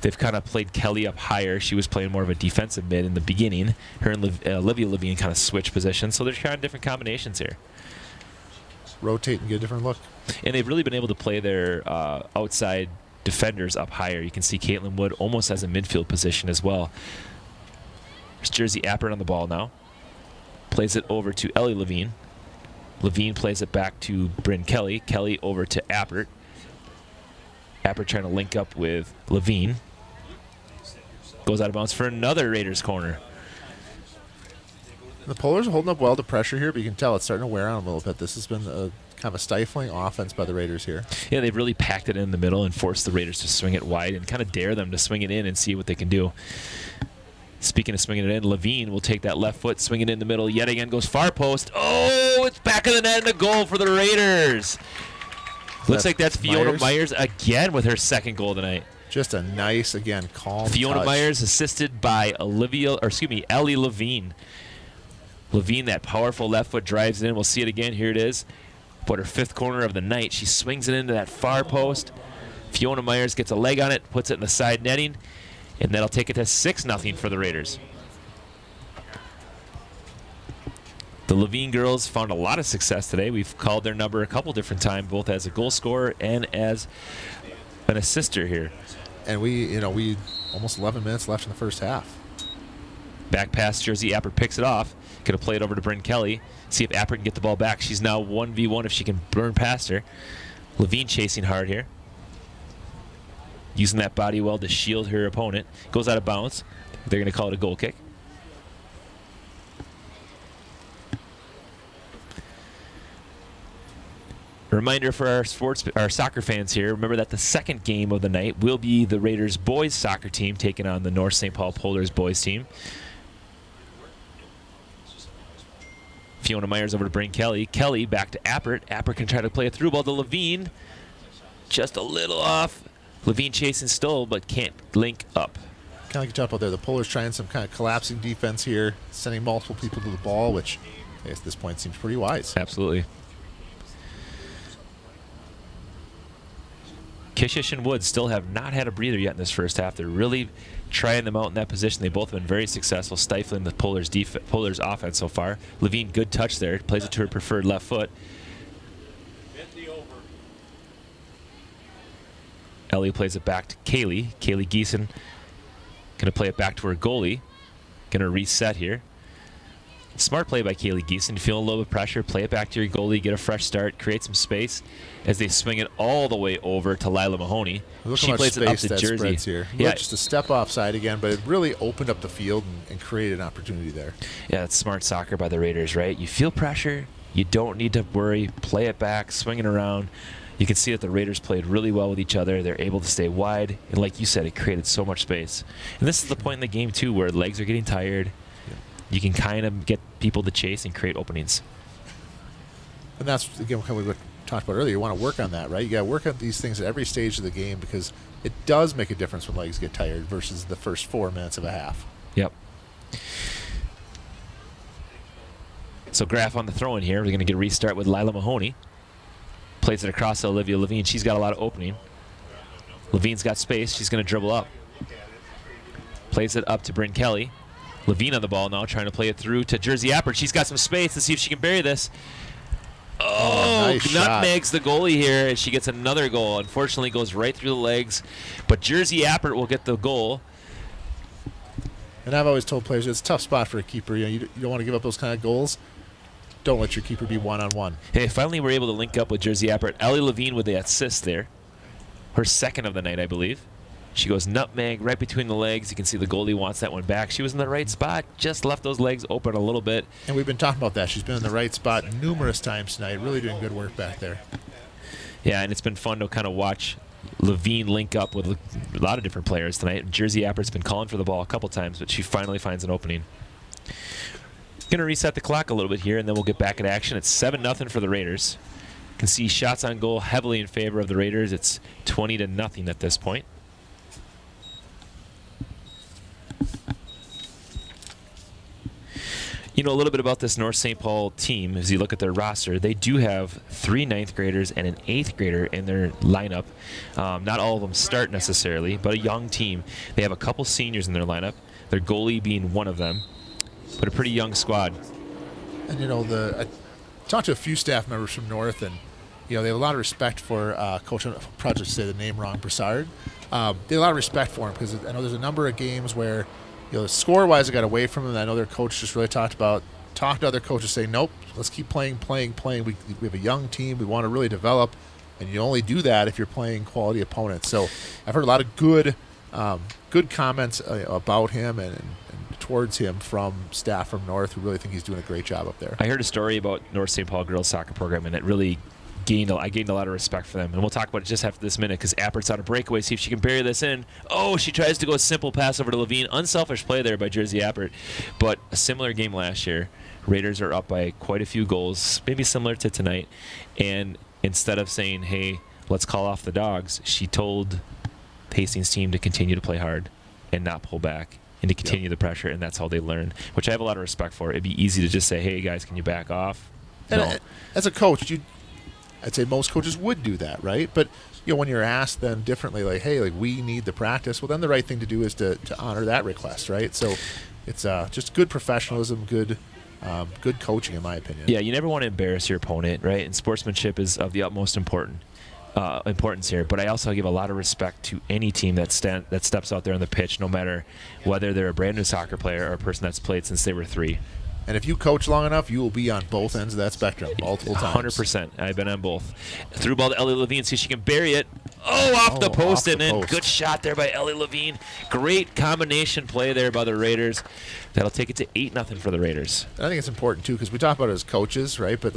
They've kind of played Kelly up higher. She was playing more of a defensive mid in the beginning. Her and Olivia Levine kind of switched positions, so they're trying different combinations here. Rotate and get a different look. And they've really been able to play their outside defenders up higher. You can see Caitlin Wood almost has a midfield position as well. There's Jersey Appert on the ball now. Plays it over to Ellie Levine. Levine plays it back to Bryn Kelly. Kelly over to Appert. Appert trying to link up with Levine. Goes out of bounds for another Raiders corner. The Polars are holding up well to pressure here, but you can tell it's starting to wear on a little bit. This has been a kind of a stifling offense by the Raiders here. Yeah, they've really packed it in the middle and forced the Raiders to swing it wide and kind of dare them to swing it in and see what they can do. Speaking of swinging it in, Levine will take that left foot, swing it in the middle. Yet again goes far post. Oh, it's back of the net and a goal for the Raiders. Looks like that's Fiona Myers again with her second goal tonight. Just a nice, again, calm Fiona touch. Myers assisted by Ellie Levine. Levine, that powerful left foot drives it in. We'll see it again. Here it is. But her fifth corner of the night. She swings it into that far post. Fiona Myers gets a leg on it, puts it in the side netting, and that'll take it to 6-0 for the Raiders. The Levine girls found a lot of success today. We've called their number a couple different times, both as a goal scorer and as an assister here. And we almost 11 minutes left in the first half. Back pass, Jersey Appert picks it off. Going to play it over to Bryn Kelly. See if Appert can get the ball back. She's now 1v1 if she can burn past her. Levine chasing hard here. Using that body well to shield her opponent. Goes out of bounds. They're going to call it a goal kick. A reminder for our soccer fans here, remember that the second game of the night will be the Raiders boys soccer team taking on the North St. Paul Polars boys team. Fiona Myers over to Bryn Kelly. Kelly back to Appert. Appert can try to play a through ball to Levine. Just a little off Levine chasing still, but can't link up. Kind of like you talked about there, the Polars trying some kind of collapsing defense here, sending multiple people to the ball, which at this point seems pretty wise. Absolutely. Kishish and Woods still have not had a breather yet in this first half. They're really trying them out in that position. They've both been very successful stifling the Polars offense so far. Levine, good touch there. Plays it to her preferred left foot. Ellie plays it back to Kaylee. Kaylee Geeson going to play it back to her goalie. Going to reset here. Smart play by Kaylee Geeson. You feel a little bit of pressure, play it back to your goalie, get a fresh start, create some space as they swing it all the way over to Lila Mahoney. Look She how plays much it up space to that Jersey. spreads here. Yeah, Just a step offside again, but it really opened up the field and created an opportunity there. yeah, it's smart soccer by the Raiders, right? You feel pressure, you don't need to worry, play it back, swing it around. You can see that the Raiders played really well with each other. They're able to stay wide, and like you said, it created so much space. And this is the point in the game, too, where legs are getting tired. You can kind of get people to chase and create openings. And that's, again, kind of what we talked about earlier. You want to work on that, right? You got to work on these things at every stage of the game because it does make a difference when legs get tired versus the first 4 minutes of a half. Yep. So Graf on the throw-in here. We're going to get a restart with Lila Mahoney. Plays it across to Olivia Levine. She's got a lot of opening. Levine's got space. She's going to dribble up. Plays it up to Bryn Kelly. Levine on the ball now, trying to play it through to Jersey Appert. She's got some space. Let's see if she can bury this. Nice Nutmegs the goalie here, and she gets another goal. Unfortunately, goes right through the legs. But Jersey Appert will get the goal. And I've always told players it's a tough spot for a keeper. You don't want to give up those kind of goals. Don't let your keeper be one-on-one. Hey, finally we're able to link up with Jersey Appert. Ellie Levine with the assist there. Her second of the night, I believe. She goes nutmeg right between the legs. You can see the goalie wants that one back. She was in the right spot, just left those legs open a little bit. And we've been talking about that. She's been in the right spot numerous times tonight, really doing good work back there. Yeah, and it's been fun to kind of watch Levine link up with a lot of different players tonight. Jersey Appert's been calling for the ball a couple times, but she finally finds an opening. Going to reset the clock a little bit here, and then we'll get back at action. It's 7-0 for the Raiders. You can see shots on goal heavily in favor of the Raiders. It's 20-0 at this point. You know a little bit about this North St. Paul team. As you look at their roster, they do have 3 ninth graders and an 8th grader in their lineup. Not all of them start necessarily, but a young team. They have a couple seniors in their lineup, their goalie being one of them, but a pretty young squad. And, I talked to a few staff members from North, and, they have a lot of respect for Coach, I'll probably just say the name wrong, Broussard. They have a lot of respect for him because I know there's a number of games where score-wise, I got away from him. I know their coach just really talked to other coaches, saying, nope, let's keep playing. We have a young team. We want to really develop, and you only do that if you're playing quality opponents. So I've heard a lot of good comments about him and towards him from staff from North who really think he's doing a great job up there. I heard a story about North St. Paul girls soccer program, and it really I gained a lot of respect for them. And we'll talk about it just after this minute because Appert's on a breakaway. See if she can bury this in. Oh, she tries to go a simple pass over to Levine. Unselfish play there by Jersey Appert. But a similar game last year. Raiders are up by quite a few goals, maybe similar to tonight. And instead of saying, hey, let's call off the dogs, she told the Hastings team to continue to play hard and not pull back and to continue the pressure. And that's how they learn, which I have a lot of respect for. It'd be easy to just say, hey, guys, can you back off? No. As a coach, I'd say most coaches would do that, right? But when you're asked then differently, like, hey, like we need the practice, well, then the right thing to do is to honor that request, right? So it's just good professionalism, good coaching, in my opinion. Yeah, you never want to embarrass your opponent, right? And sportsmanship is of the utmost importance here. But I also give a lot of respect to any team that steps out there on the pitch, no matter whether they're a brand new soccer player or a person that's played since they were 3. And if you coach long enough, you will be on both ends of that spectrum multiple times. 100%. I've been on both. Through ball to Ellie Levine, see if she can bury it. Off the post and in. Good shot there by Ellie Levine. Great combination play there by the Raiders. That'll take it to 8-0 for the Raiders. And I think it's important, too, because we talk about it as coaches, right? But,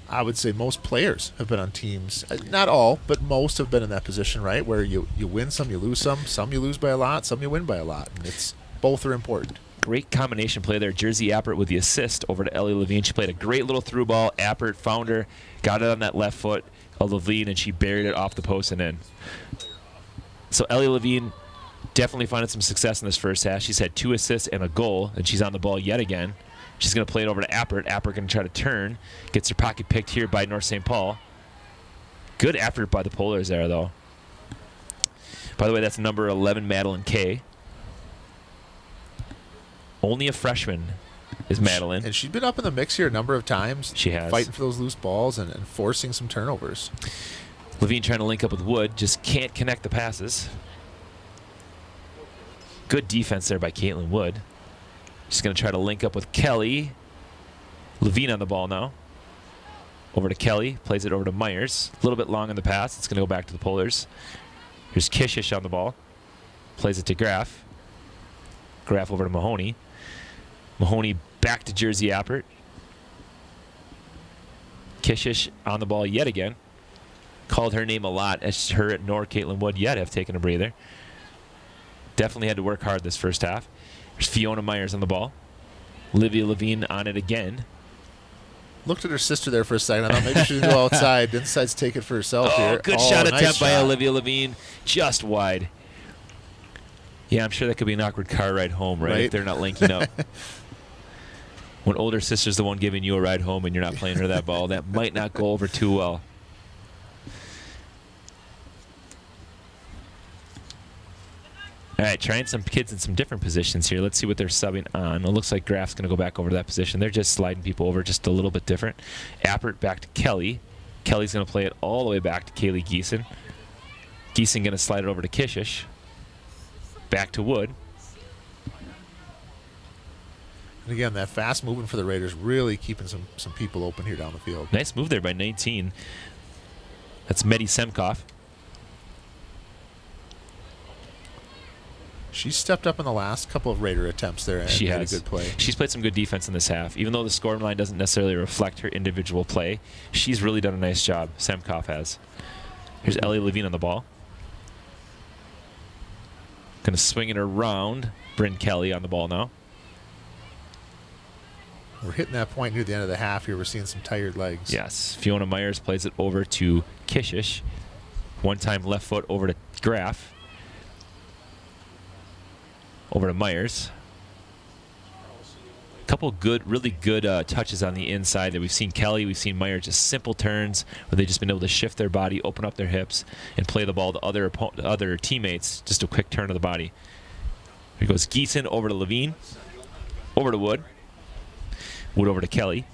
I would say most players have been on teams. Not all, but most have been in that position, right? Where you win some, you lose some. Some you lose by a lot, some you win by a lot. And both are important. Great combination play there. Jersey Appert with the assist over to Ellie Levine. She played a great little through ball. Appert found her, got it on that left foot of Levine, and she buried it off the post and in. So Ellie Levine definitely finding some success in this first half. She's had 2 assists and a goal, and she's on the ball yet again. She's going to play it over to Appert. Appert going to try to turn. Gets her pocket picked here by North St. Paul. Good effort by the Polars there, though. By the way, that's number 11, Madeline Kay. Only a freshman is Madeline. And she's been up in the mix here a number of times. She has. Fighting for those loose balls and forcing some turnovers. Levine trying to link up with Wood. Just can't connect the passes. Good defense there by Caitlin Wood. She's going to try to link up with Kelly. Levine on the ball now. Over to Kelly. Plays it over to Myers. A little bit long on the pass. It's going to go back to the Polars. Here's Kishish on the ball. Plays it to Graf. Graf over to Mahoney. Mahoney back to Jersey Appert. Kishish on the ball yet again. Called her name a lot, as her nor Caitlin Wood yet have taken a breather. Definitely had to work hard this first half. There's Fiona Myers on the ball. Olivia Levine on it again. Looked at her sister there for a second. I thought maybe she would go outside. Then decides to take it for herself here. Good shot nice attempt by shot. Olivia Levine. Just wide. Yeah, I'm sure that could be an awkward car ride home, right? If they're not linking up. When older sister's the one giving you a ride home and you're not playing her that ball, that might not go over too well. All right, trying some kids in some different positions here. Let's see what they're subbing on. It looks like Graf's going to go back over to that position. They're just sliding people over just a little bit different. Appert back to Kelly. Kelly's going to play it all the way back to Kaylee Geeson. Geeson going to slide it over to Kishish. Back to Wood. And again, that fast movement for the Raiders really keeping some people open here down the field. Nice move there by 19. That's Medi Semkov. She stepped up in the last couple of Raider attempts there and made a good play. She's played some good defense in this half. Even though the scoring line doesn't necessarily reflect her individual play, she's really done a nice job. Semkov has. Here's Ellie Levine on the ball. Going to swing it around. Bryn Kelly on the ball now. We're hitting that point near the end of the half here. We're seeing some tired legs. Yes. Fiona Myers plays it over to Kishish. One time left foot over to Graf. Over to Myers. A couple good, really good touches on the inside that we've seen Kelly, we've seen Myers, just simple turns where they've just been able to shift their body, open up their hips, and play the ball to other teammates. Just a quick turn of the body. Here goes Geeson over to Levine. Over to Wood. Wood over to Kelly.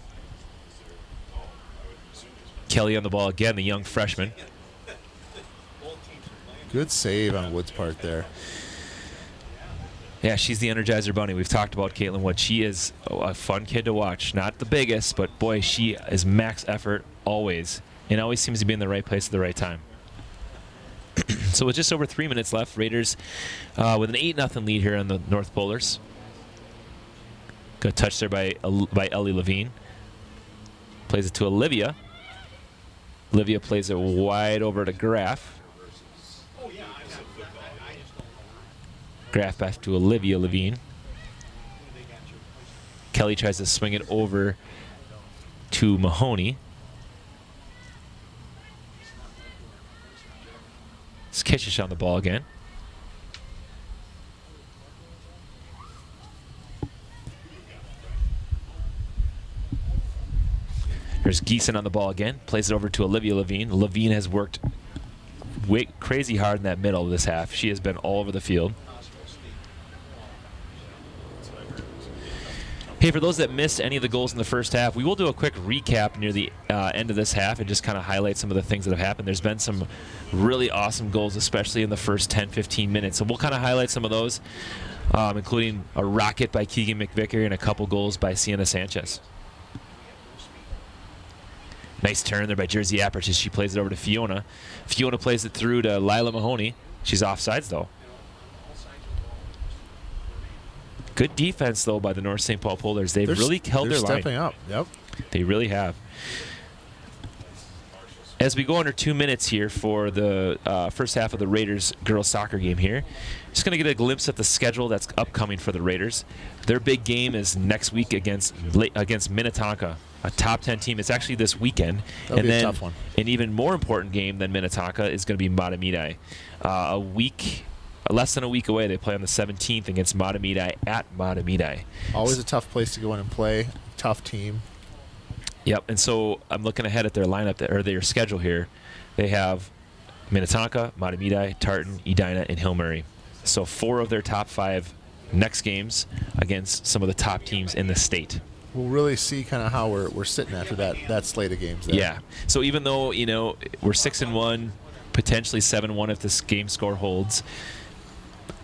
Kelly on the ball again, the young freshman. Good save on Wood's part there. Yeah, she's the Energizer Bunny. We've talked about Caitlin Wood. She is a fun kid to watch. Not the biggest, but boy, she is max effort always, and always seems to be in the right place at the right time. So with just over 3 minutes left, Raiders with an 8-0 lead here on the North Polars. Good touch there by Ellie Levine. Plays it to Olivia. Olivia plays it wide over to Graf. Graf back to Olivia Levine. Kelly tries to swing it over to Mahoney. It's Kishish on the ball again. There's Geeson on the ball again. Plays it over to Olivia Levine. Levine has worked crazy hard in that middle of this half. She has been all over the field. Hey, for those that missed any of the goals in the first half, we will do a quick recap near the end of this half and just kind of highlight some of the things that have happened. There's been some really awesome goals, especially in the first 10-15 minutes. So we'll kind of highlight some of those, including a rocket by Keegan McVicker and a couple goals by Sienna Sanchez. Nice turn there by Jersey Appert as she plays it over to Fiona. Fiona plays it through to Lila Mahoney. She's offsides, though. Good defense, though, by the North St. Paul Polars. They've really held their line. They're stepping up. Yep. They really have. As we go under 2 minutes here for the first half of the Raiders girls soccer game here, just going to get a glimpse at the schedule that's upcoming for the Raiders. Their big game is next week against Minnetonka, a top 10 team. It's actually this weekend. That'll be a tough one. An even more important game than Minnetonka is going to be Matamidi. Less than a week away, they play on the 17th against Matamidi at Matamidi. Always a tough place to go in and play. Tough team. Yep, and so I'm looking ahead at their lineup, or their schedule here. They have Minnetonka, Matamidi, Tartan, Edina, and Hill Murray. So 4 of their top 5 next games against some of the top teams in the state. We'll really see kind of how we're sitting after that slate of games there. Yeah. So even though, we're 6-1, potentially 7-1 if this game score holds,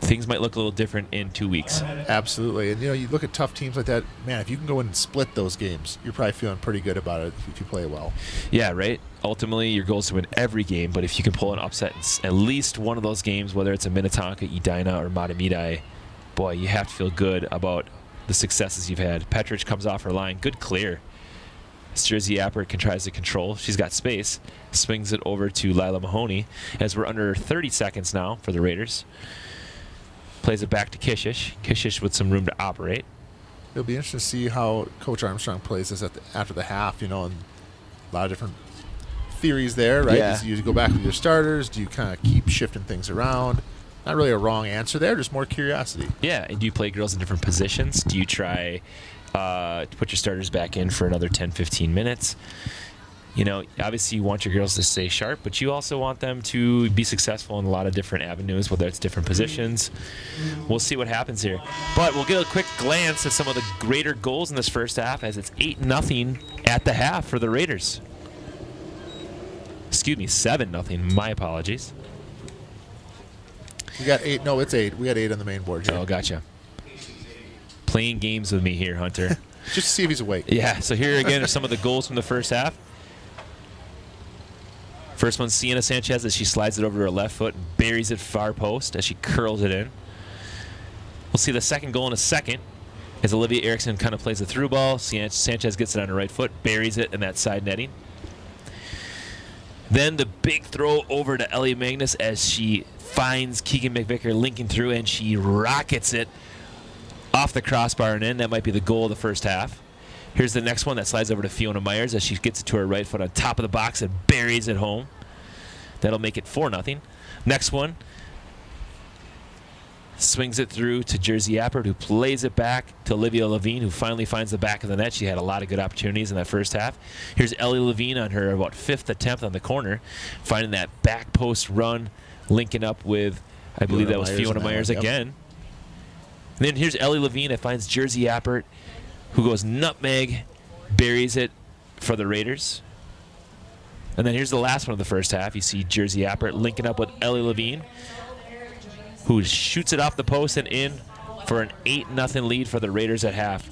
things might look a little different in 2 weeks. Absolutely. And, you look at tough teams like that, man, if you can go in and split those games, you're probably feeling pretty good about it if you play well. Yeah, right? Ultimately, your goal is to win every game, but if you can pull an upset in at least one of those games, whether it's a Minnetonka, Edina, or Matamidi, boy, you have to feel good about the successes you've had. Petrich comes off her line. Good clear. Jersey Appert tries to control. She's got space. Swings it over to Lila Mahoney as we're under 30 seconds now for the Raiders. Plays it back to Kishish. Kishish with some room to operate. It'll be interesting to see how Coach Armstrong plays this after the half, and a lot of different theories there, right? Yeah. Do you go back with your starters? Do you kind of keep shifting things around? Not really a wrong answer there, just more curiosity. Yeah, and do you play girls in different positions? Do you try to put your starters back in for another 10, 15 minutes? Obviously you want your girls to stay sharp, but you also want them to be successful in a lot of different avenues, whether it's different positions. We'll see what happens here. But we'll get a quick glance at some of the greater goals in this first half as it's 8-0 at the half for the Raiders. Excuse me, 7-0. My apologies. We got 8. No, it's 8. We got 8 on the main board here. Oh, gotcha. Playing games with me here, Hunter. Just to see if he's awake. Yeah, so here again are some of the goals from the first half. First one, Sienna Sanchez, as she slides it over to her left foot and buries it far post as she curls it in. We'll see the second goal in a second as Olivia Erickson kind of plays a through ball. Sanchez gets it on her right foot, buries it in that side netting. Then the big throw over to Ellie Magnus as she finds Keegan McVicker linking through, and she rockets it off the crossbar and in. That might be the goal of the first half. Here's the next one that slides over to Fiona Myers as she gets it to her right foot on top of the box and buries it home. That'll make it 4-0. Next one. Swings it through to Jersey Appert, who plays it back to Olivia Levine, who finally finds the back of the net. She had a lot of good opportunities in that first half. Here's Ellie Levine on her 5th attempt on the corner, finding that back post run, linking up with, I believe that was Fiona Myers again. And then here's Ellie Levine that finds Jersey Appert, who goes nutmeg, buries it for the Raiders. And then here's the last one of the first half. You see Jersey Appert linking up with Ellie Levine, who shoots it off the post and in for an 8-0 lead for the Raiders at half.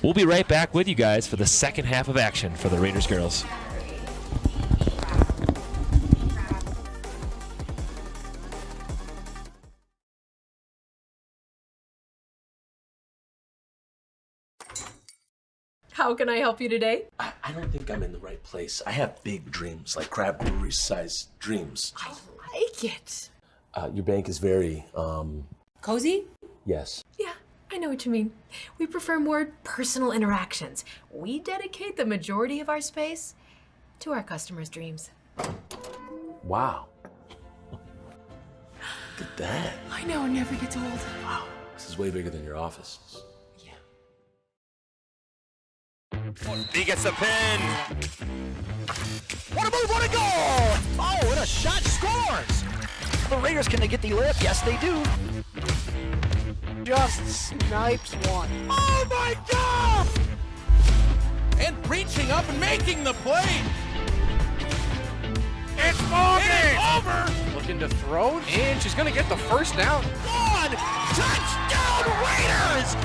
We'll be right back with you guys for the second half of action for the Raiders girls. How can I help you today? I don't think I'm in the right place. I have big dreams, like Crab Brewery-sized dreams. I like it. Your bank is very, Cozy? yes. Yeah, I know what you mean. We prefer more personal interactions. We dedicate the majority of our space to our customers' dreams. Wow. Look at that. I know, it never gets old. Wow. This is way bigger than your office. Yeah. He gets the pin. What a move, what a goal! Oh, what a shot, scores! The Raiders, can they get the lip? Yes, they do. Just snipes one. Oh my God! And reaching up and making the play. It's moving. It is over. Looking to throw, and she's going to get the first down. One touchdown Raiders!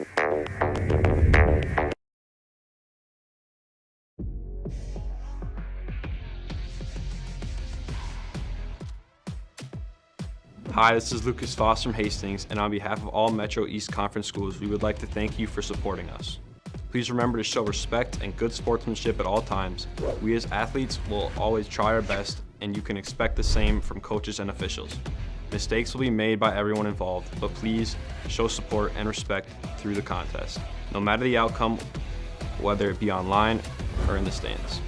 Hi, this is Lucas Foss from Hastings, and on behalf of all Metro East Conference schools, we would like to thank you for supporting us. Please remember to show respect and good sportsmanship at all times. We as athletes will always try our best, and you can expect the same from coaches and officials. Mistakes will be made by everyone involved, but please show support and respect through the contest, no matter the outcome, whether it be online or in the stands.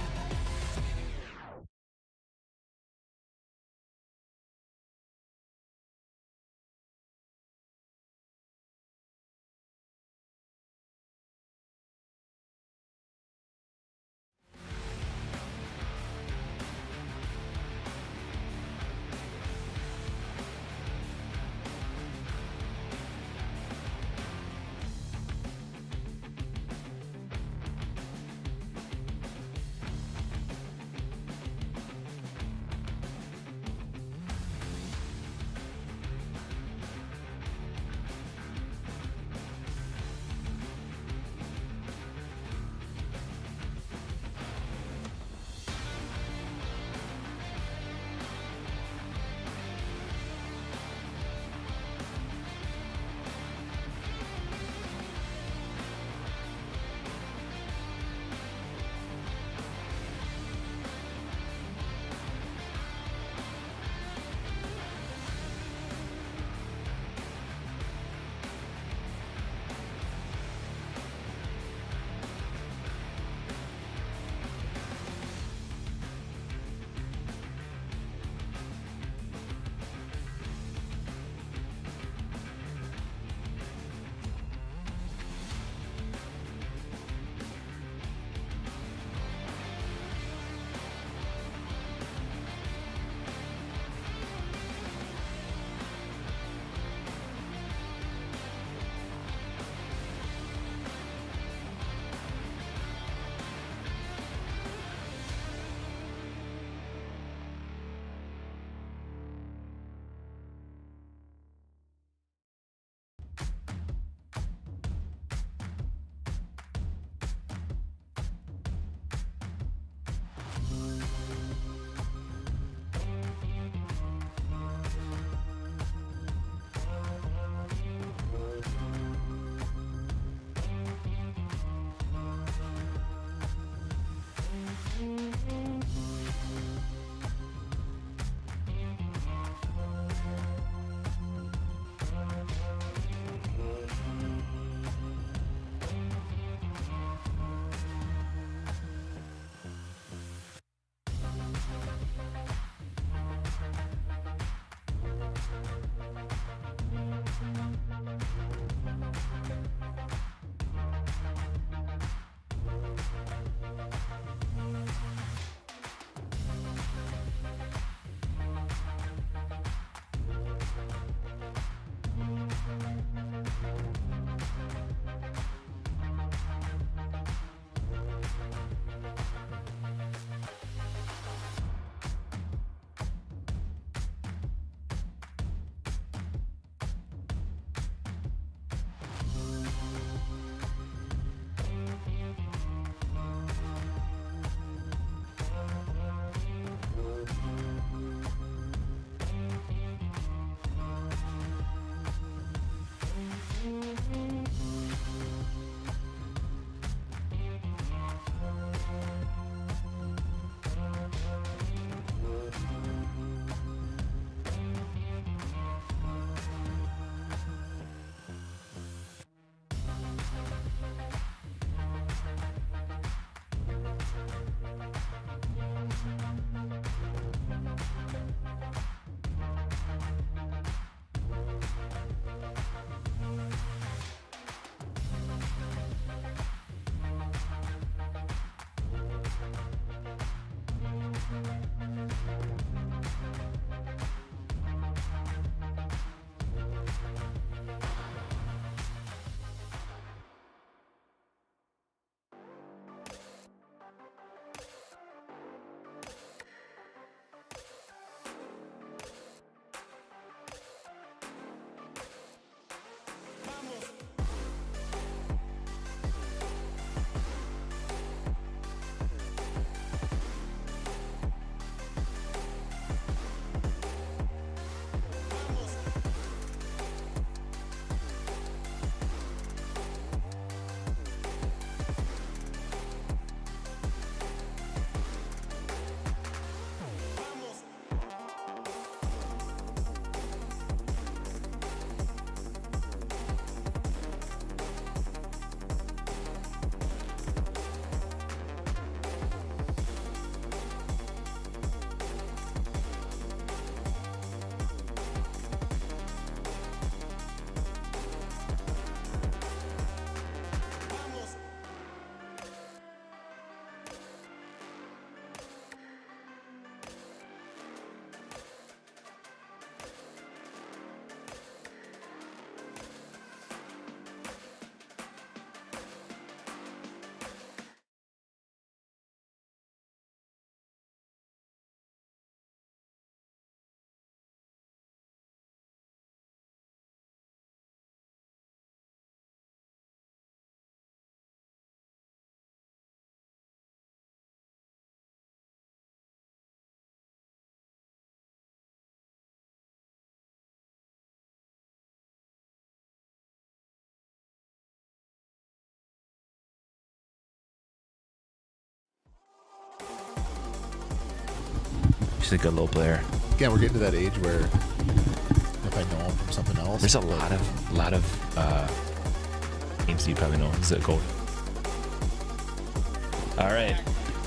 a good little player. Again, we're getting to that age where if I know him from something else. There's a lot of names you probably know. Is it gold? All right.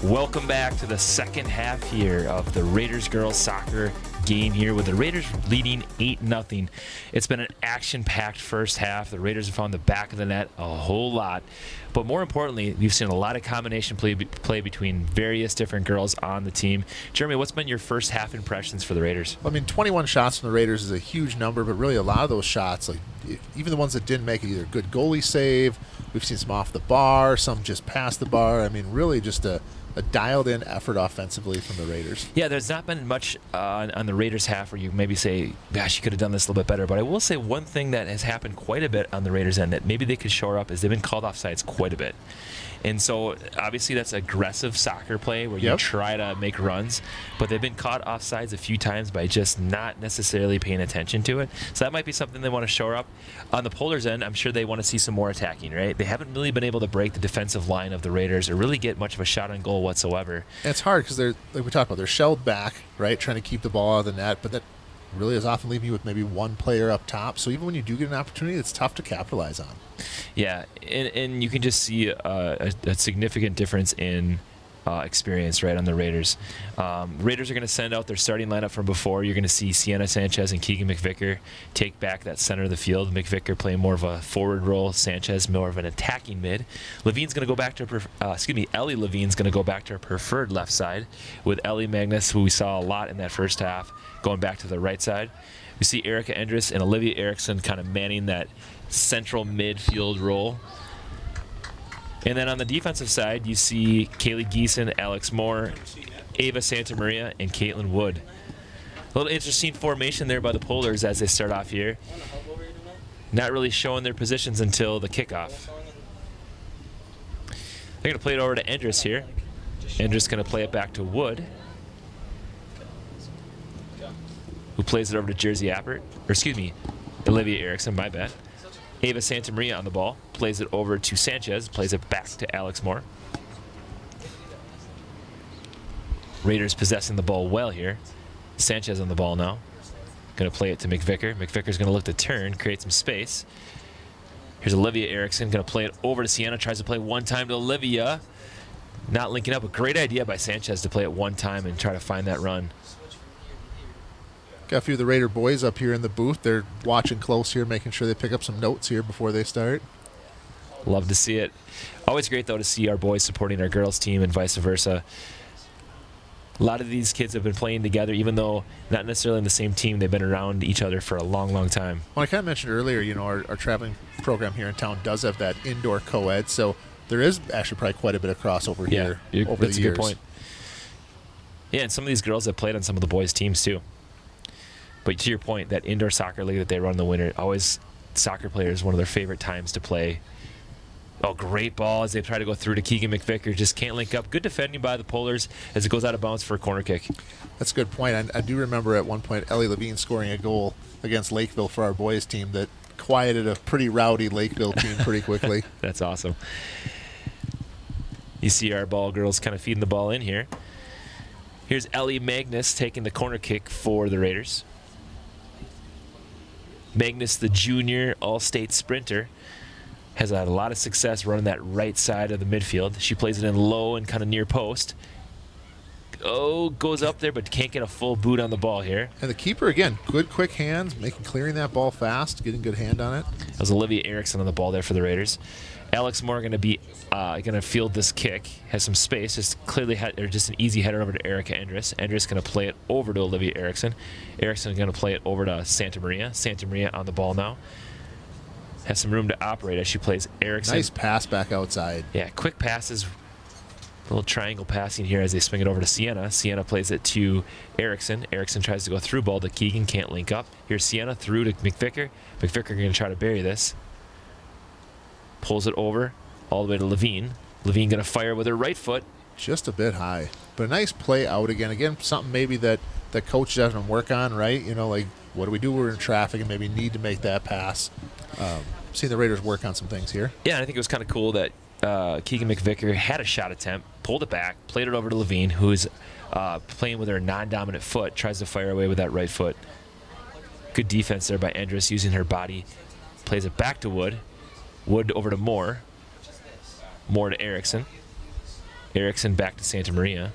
Welcome back to the second half here of the Raiders girls soccer game here with the Raiders leading 8-0. It's been an action-packed first half. The Raiders have found the back of the net a whole lot. But more importantly, we've seen a lot of combination play between various different girls on the team. Jeremy, what's been your first half impressions for the Raiders? I mean, 21 shots from the Raiders is a huge number, but really a lot of those shots, like even the ones that didn't make it, either good goalie save, we've seen some off the bar, some just past the bar. I mean, really just a dialed-in effort offensively from the Raiders. Yeah, there's not been much on the Raiders half where you maybe say, gosh, you could have done this a little bit better. But I will say one thing that has happened quite a bit on the Raiders end that maybe they could shore up is they've been called offsides quite a bit. And so, obviously, that's aggressive soccer play where you try to make runs. But they've been caught offsides a few times by just not necessarily paying attention to it. So that might be something they want to shore up. On the Polars end, I'm sure they want to see some more attacking, right? They haven't really been able to break the defensive line of the Raiders or really get much of a shot on goal whatsoever. And it's hard because they're, like we talked about, they're shelled back, right, trying to keep the ball out of the net. But that really is often leaving you with maybe one player up top. So even when you do get an opportunity, it's tough to capitalize on. Yeah, and you can just see a significant difference in experience, right, on the Raiders. Raiders are going to send out their starting lineup from before. You're going to see Sienna Sanchez and Keegan McVicker take back that center of the field. McVicker playing more of a forward role. Sanchez more of an attacking mid. Levine's going to go back to Ellie Levine's going to go back to her preferred left side with Ellie Magnus, who we saw a lot in that first half, going back to the right side. We see Erica Endres and Olivia Erickson kind of manning that central midfield role. And then on the defensive side, you see Kaylee Geeson, Alex Moore, Ava Santamaria, and Caitlin Wood. A little interesting formation there by the Polars as they start off here. Not really showing their positions until the kickoff. They're going to play it over to Endres here. Endres going to play it back to Wood, who plays it over to Jersey Appert. Or excuse me, Olivia Erickson, my bad. Ava Santamaria on the ball, plays it over to Sanchez, plays it back to Alex Moore. Raiders possessing the ball well here. Sanchez on the ball now. Going to play it to McVicker. McVicker's going to look to turn, create some space. Here's Olivia Erickson, going to play it over to Sienna, tries to play one time to Olivia. Not linking up, a great idea by Sanchez to play it one time and try to find that run. Got a few of the Raider boys up here in the booth. They're watching close here, making sure they pick up some notes here before they start. Love to see it. Always great, though, to see our boys supporting our girls' team and vice versa. A lot of these kids have been playing together, even though not necessarily in the same team. They've been around each other for a long, long time. Well, I kind of mentioned earlier, you know, our traveling program here in town does have that indoor co-ed, so there is actually probably quite a bit of crossover here over the years. That's a good point. Yeah, and some of these girls have played on some of the boys' teams, too. But to your point, that indoor soccer league that they run in the winter, always soccer players, one of their favorite times to play. Oh, great ball as they try to go through to Keegan McVicker. Just can't link up. Good defending by the Polars as it goes out of bounds for a corner kick. That's a good point. I do remember at one point Ellie Levine scoring a goal against Lakeville for our boys team that quieted a pretty rowdy Lakeville team pretty quickly. That's awesome. You see our ball girls kind of feeding the ball in here. Here's Ellie Magnus taking the corner kick for the Raiders. Magnus, the junior all-state sprinter, has had a lot of success running that right side of the midfield. She plays it in low and kind of near post. Oh, goes up there, but can't get a full boot on the ball here. And the keeper, again, good quick hands, clearing that ball fast, getting good hand on it. That was Olivia Erickson on the ball there for the Raiders. Alex Moore going to be going to field this kick. Has some space, just an easy header over to Erica Endres. Endres going to play it over to Olivia Erickson. Erickson going to play it over to Santamaria. Santamaria on the ball now. Has some room to operate as she plays Erickson. Nice pass back outside. Yeah, quick passes. A little triangle passing here as they swing it over to Sienna. Sienna plays it to Erickson. Erickson tries to go through ball to Keegan. Can't link up. Here's Sienna through to McVicker. McVicker going to try to bury this. Pulls it over all the way to Levine. Levine going to fire with her right foot. Just a bit high. But a nice play out again. Again, something maybe that coach has to work on, right? You know, like, what do we do? We're in traffic and maybe need to make that pass. Seeing the Raiders work on some things here. Yeah, I think it was kind of cool that Keegan McVicker had a shot attempt, pulled it back, played it over to Levine, who is playing with her non-dominant foot, tries to fire away with that right foot. Good defense there by Andrus, using her body. Plays it back to Wood. Wood over to Moore. Moore to Erickson. Erickson back to Santa Maria.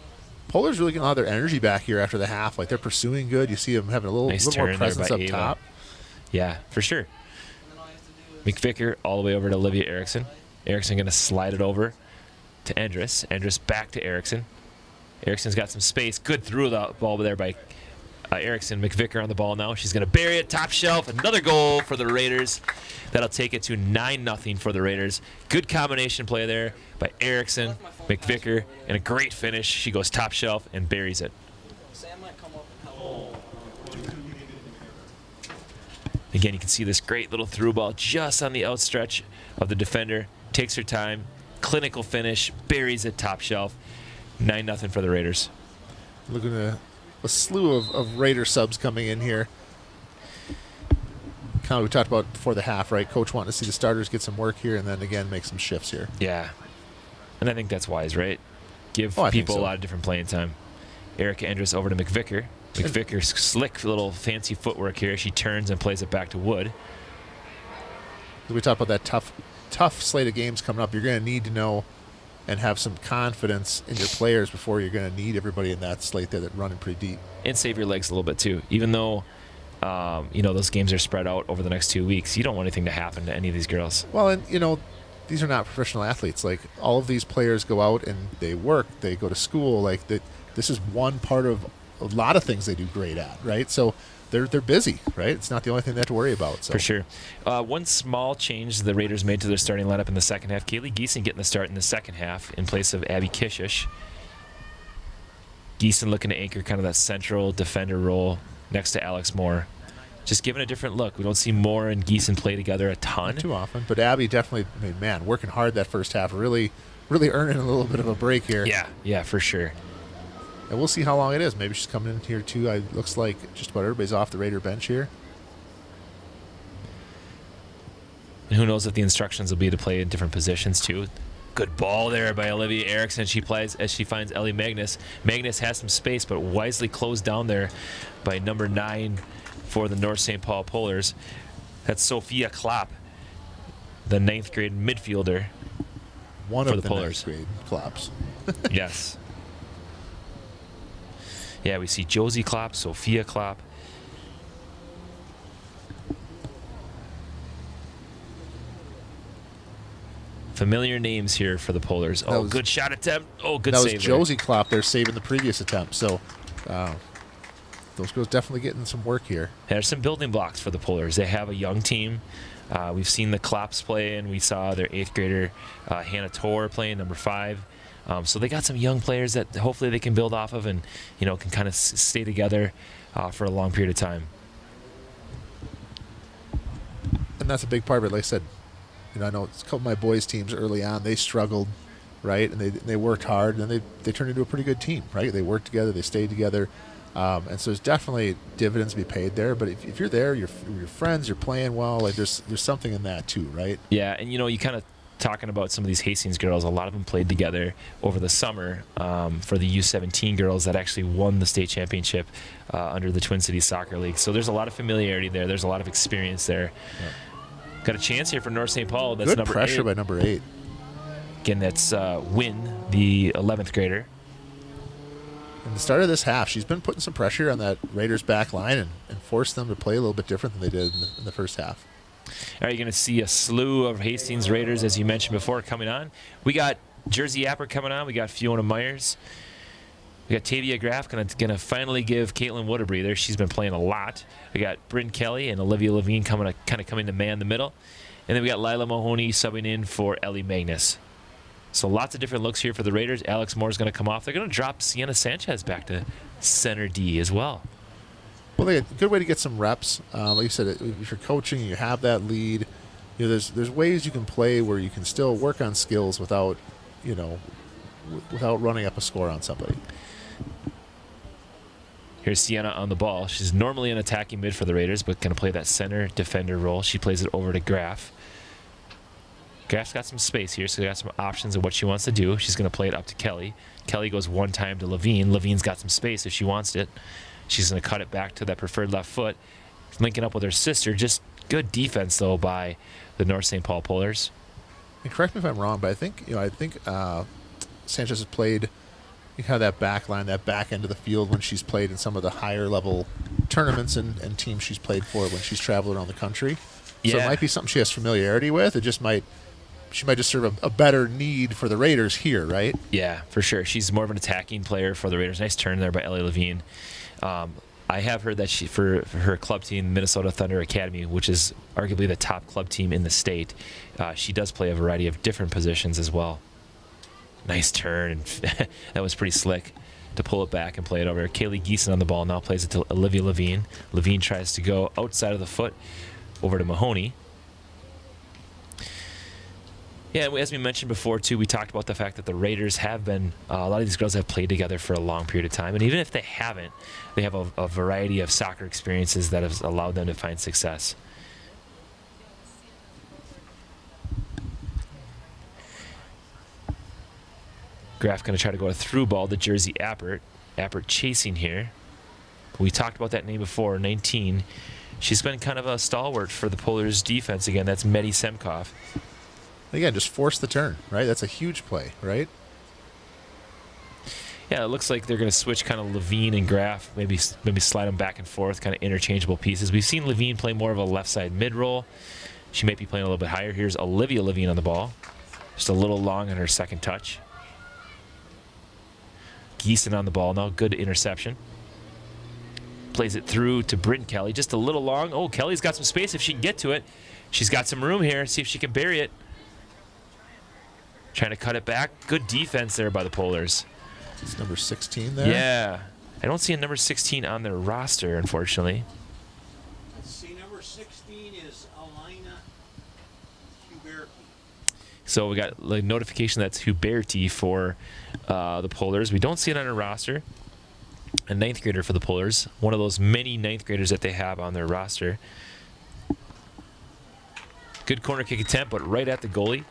Polar's really getting a lot of their energy back here after the half. Like, they're pursuing good. You see them having a little more presence up top. Yeah, for sure. McVicker all the way over to Olivia Erickson. Erickson going to slide it over to Andrus. Andrus back to Erickson. Erickson's got some space. Good through the ball there by Erickson. McVicker on the ball now. She's going to bury it. Top shelf. Another goal for the Raiders. That'll take it to 9-0 for the Raiders. Good combination play there by Erickson, McVicker, and a great finish. She goes top shelf and buries it. Again, you can see this great little through ball just on the outstretch of the defender. Takes her time. Clinical finish. Buries it top shelf. 9-0 for the Raiders. Looking at a slew of Raider subs coming in here. Kind of we talked about before the half, right? Coach wanting to see the starters get some work here and then again make some shifts here. Yeah. And I think that's wise, right? Give people a lot of different playing time. Erica Andrus over to McVicker. McVicker, slick little fancy footwork here. She turns and plays it back to Wood. We talked about that tough slate of games coming up. You're going to need to know and have some confidence in your players before you're going to need everybody in that slate there that's running pretty deep. And save your legs a little bit too. Even though, those games are spread out over the next 2 weeks, you don't want anything to happen to any of these girls. Well, and, these are not professional athletes. Like, all of these players go out and they work, they go to school. Like, this is one part of a lot of things they do great at, right? So they're busy, right? It's not the only thing they have to worry about. So. For sure. One small change the Raiders made to their starting lineup in the second half. Kaylee Geeson getting the start in the second half in place of Abby Kishish. Geeson looking to anchor kind of that central defender role next to Alex Moore. Just giving a different look. We don't see Moore and Geeson play together a ton. Not too often. But Abby definitely, working hard that first half. Really earning a little bit of a break here. Yeah, for sure. And we'll see how long it is. Maybe she's coming in here too. It looks like just about everybody's off the Raider bench here. And who knows if the instructions will be to play in different positions too. Good ball there by Olivia Erickson. She plays as she finds Ellie Magnus. Magnus has some space, but wisely closed down there by number 9 for the North St. Paul Polars. That's Sophia Klopp, the 9th grade midfielder. One for of the Polars. 9th grade Klopps. Yes. Yeah, we see Josie Klopp, Sophia Klopp. Familiar names here for the Polars. Oh, good shot attempt. Oh, good save. That was Josie Klopp there saving the previous attempt. So those girls definitely getting some work here. There's some building blocks for the Polars. They have a young team. We've seen the Klopps play, and we saw their 8th grader Hannah Tor playing number 5. So they got some young players that hopefully they can build off of and, can kind of stay together for a long period of time. And that's a big part of it. Like I said, I know a couple of my boys' teams early on, they struggled, right? And they worked hard, and they turned into a pretty good team, right? They worked together, they stayed together. And so there's definitely dividends to be paid there. But if you're there, you're friends, you're playing well, like there's something in that too, right? Yeah, and you kind of talking about some of these Hastings girls, a lot of them played together over the summer for the U17 girls that actually won the state championship under the Twin Cities Soccer League. So there's a lot of familiarity there. There's a lot of experience there. Yeah. Got a chance here for North St. Paul. That's good number pressure 8. by number 8. Again, that's Wynn, the 11th grader. In the start of this half, she's been putting some pressure on that Raiders back line and forced them to play a little bit different than they did in the first half. All right, you're going to see a slew of Hastings Raiders, as you mentioned before, coming on. We got Jersey Apper coming on. We got Fiona Myers. We got Tavia Graff going to finally give Caitlin Wood a breather. She's been playing a lot. We got Bryn Kelly and Olivia Levine coming to man the middle. And then we got Lila Mahoney subbing in for Ellie Magnus. So lots of different looks here for the Raiders. Alex Moore's going to come off. They're going to drop Sienna Sanchez back to center D as well. Well, a good way to get some reps. Like you said, if you're coaching, you have that lead. There's ways you can play where you can still work on skills without running up a score on somebody. Here's Sienna on the ball. She's normally an attacking mid for the Raiders, but going to play that center defender role. She plays it over to Graff. Graff's got some space here, so she got some options of what she wants to do. She's going to play it up to Kelly. Kelly goes one time to Levine. Levine's got some space if she wants it. She's going to cut it back to that preferred left foot, linking up with her sister. Just good defense, though, by the North St. Paul Polars. And correct me if I'm wrong, but I think Sanchez has played kind of that back line, that back end of the field when she's played in some of the higher level tournaments and teams she's played for when she's traveled around the country. So it might be something she has familiarity with. It just might she might just serve a better need for the Raiders here, right? Yeah, for sure. She's more of an attacking player for the Raiders. Nice turn there by Ellie Levine. I have heard that she, for her club team, Minnesota Thunder Academy, which is arguably the top club team in the state, she does play a variety of different positions as well. Nice turn. And that was pretty slick to pull it back and play it over. Kaylee Geeson on the ball now plays it to Olivia Levine. Levine tries to go outside of the foot over to Mahoney. Yeah, as we mentioned before, too, we talked about the fact that the Raiders have been, a lot of these girls have played together for a long period of time. And even if they haven't, they have a variety of soccer experiences that have allowed them to find success. Graf going to try to go a through ball to Jersey Appert. Appert chasing here. We talked about that name before, 19. She's been kind of a stalwart for the Polars defense again. That's Medi Semkov. Again, just force the turn, right? That's a huge play, right? Yeah, it looks like they're going to switch kind of Levine and Graf, maybe slide them back and forth, kind of interchangeable pieces. We've seen Levine play more of a left side mid roll. She may be playing a little bit higher. Here's Olivia Levine on the ball. Just a little long on her second touch. Geeson on the ball now. Good interception. Plays it through to Britton Kelly. Just a little long. Oh, Kelly's got some space if she can get to it. She's got some room here. See if she can bury it. Trying to cut it back. Good defense there by the Polars. It's number 16 there. Yeah. I don't see a number 16 on their roster, unfortunately. Let's see, number 16 is Alina Huberti. So we got a notification that's Huberti for the Polars. We don't see it on their roster. A ninth grader for the Polars. One of those many ninth graders that they have on their roster. Good corner kick attempt, but right at the goalie.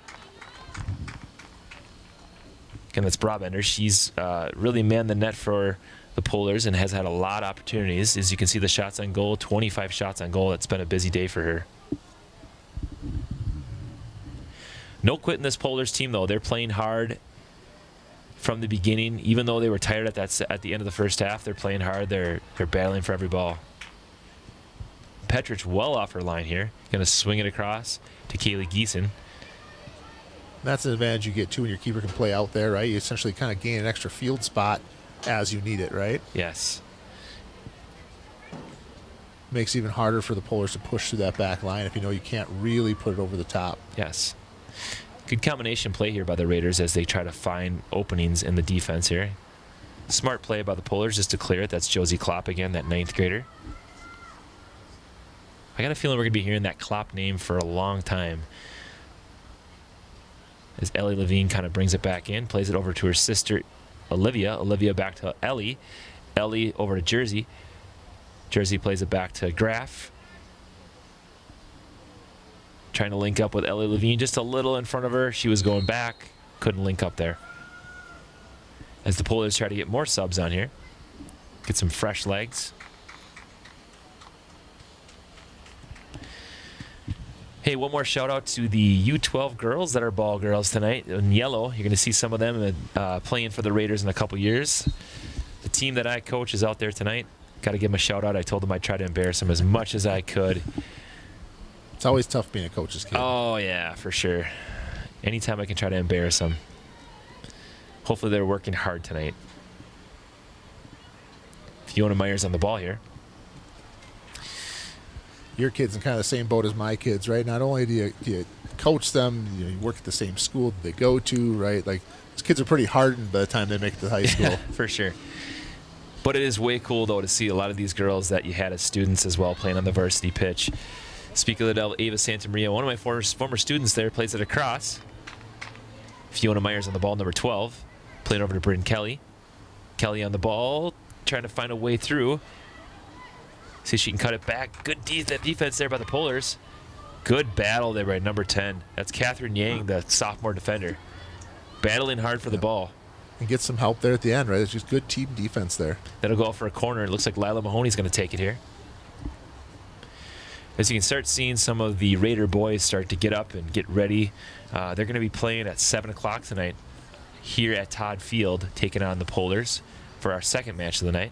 Again, that's Brabender. She's really manned the net for the Polars and has had a lot of opportunities. As you can see, the shots on goal, 25 shots on goal. It's been a busy day for her. No quit in this Polars team, though. They're playing hard from the beginning. Even though they were tired at the end of the first half, they're playing hard. They're battling for every ball. Petrich well off her line here. Going to swing it across to Kaylee Geeson. That's an advantage you get, too, when your keeper can play out there, right? You essentially kind of gain an extra field spot as you need it, right? Yes. Makes it even harder for the Polars to push through that back line if you know you can't really put it over the top. Yes. Good combination play here by the Raiders as they try to find openings in the defense here. Smart play by the Polars just to clear it. That's Josie Klopp again, that ninth grader. I got a feeling we're going to be hearing that Klopp name for a long time. As Ellie Levine kind of brings it back in, plays it over to her sister, Olivia. Olivia back to Ellie. Ellie over to Jersey. Jersey plays it back to Graf. Trying to link up with Ellie Levine just a little in front of her. She was going back. Couldn't link up there. As the Polars try to get more subs on here. Get some fresh legs. Hey, one more shout out to the U12 girls that are ball girls tonight in yellow. You're going to see some of them playing for the Raiders in a couple years. The team that I coach is out there tonight. Got to give them a shout out. I told them I'd try to embarrass them as much as I could. It's always tough being a coach's kid. Oh, yeah, for sure. Anytime I can try to embarrass them. Hopefully they're working hard tonight. Fiona Myers on the ball here. Your kid's in kind of the same boat as my kids, right? Not only do you coach them, you work at the same school that they go to, right? Like, these kids are pretty hardened by the time they make it to high school. For sure. But it is way cool, though, to see a lot of these girls that you had as students as well playing on the varsity pitch. Speaking of that, Ava Santamaria, one of my former students there, plays it across. Fiona Myers on the ball, number 12. Playing over to Britton Kelly. Kelly on the ball, trying to find a way through. See if she can cut it back. Good defense there by the Polars. Good battle there by number 10. That's Catherine Yang, the sophomore defender. Battling hard for the ball. And get some help there at the end, right? It's just good team defense there. That'll go out for a corner. It looks like Lila Mahoney's going to take it here. As you can start seeing some of the Raider boys start to get up and get ready. They're going to be playing at 7 o'clock tonight here at Todd Field, taking on the Polars for our second match of the night.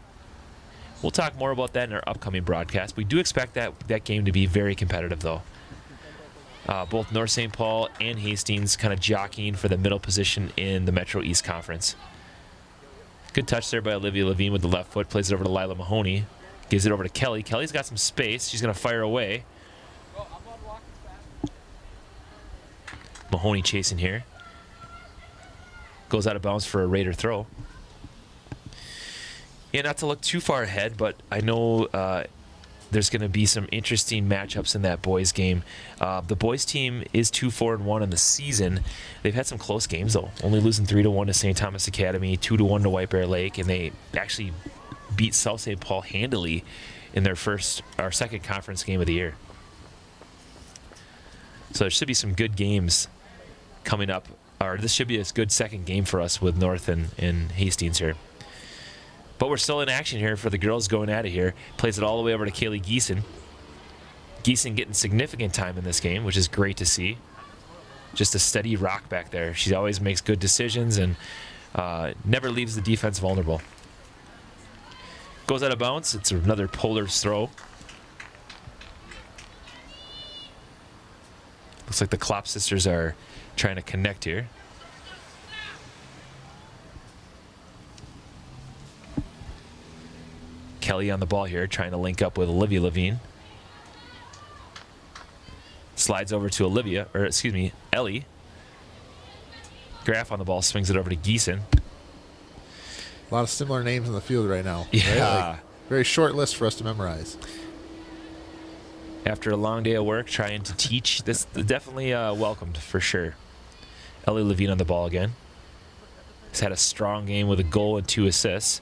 We'll talk more about that in our upcoming broadcast. We do expect that game to be very competitive, though. Both North St. Paul and Hastings kind of jockeying for the middle position in the Metro East Conference. Good touch there by Olivia Levine with the left foot. Plays it over to Lila Mahoney. Gives it over to Kelly. Kelly's got some space. She's going to fire away. Mahoney chasing here. Goes out of bounds for a Raider throw. Yeah, not to look too far ahead, but I know there's going to be some interesting matchups in that boys game. The boys team is 2-4-1 in the season. They've had some close games, though. Only losing 3-1 to St. Thomas Academy, 2-1 to White Bear Lake, and they actually beat South St. Paul handily in their second conference game of the year. So there should be some good games coming up. Or this should be a good second game for us with North and Hastings here. But we're still in action here for the girls going at it here. Plays it all the way over to Kaylee Geeson. Geeson getting significant time in this game, which is great to see. Just a steady rock back there. She always makes good decisions and never leaves the defense vulnerable. Goes out of bounds. It's another Polars throw. Looks like the Klopp sisters are trying to connect here. Kelly on the ball here, trying to link up with Olivia Levine. Slides over to Ellie. Graf on the ball, swings it over to Geeson. A lot of similar names in the field right now. Yeah. Right? Like, very short list for us to memorize. After a long day of work trying to teach, this definitely welcomed for sure. Ellie Levine on the ball again. He's had a strong game with a goal and 2 assists.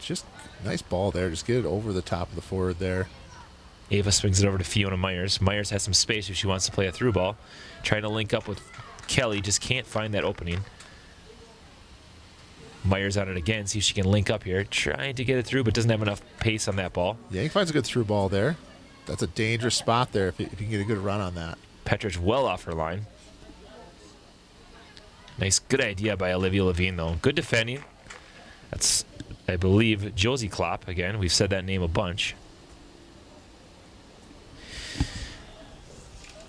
Just nice ball there. Just get it over the top of the forward there. Ava swings it over to Fiona Myers. Myers has some space if she wants to play a through ball. Trying to link up with Kelly, just can't find that opening. Myers on it again, see if she can link up here. Trying to get it through, but doesn't have enough pace on that ball. Yeah, he finds a good through ball there. That's a dangerous spot there if you can get a good run on that. Petrich well off her line. Nice, good idea by Olivia Levine, though. Good defending. That's, I believe, Josie Klopp. Again, we've said that name a bunch.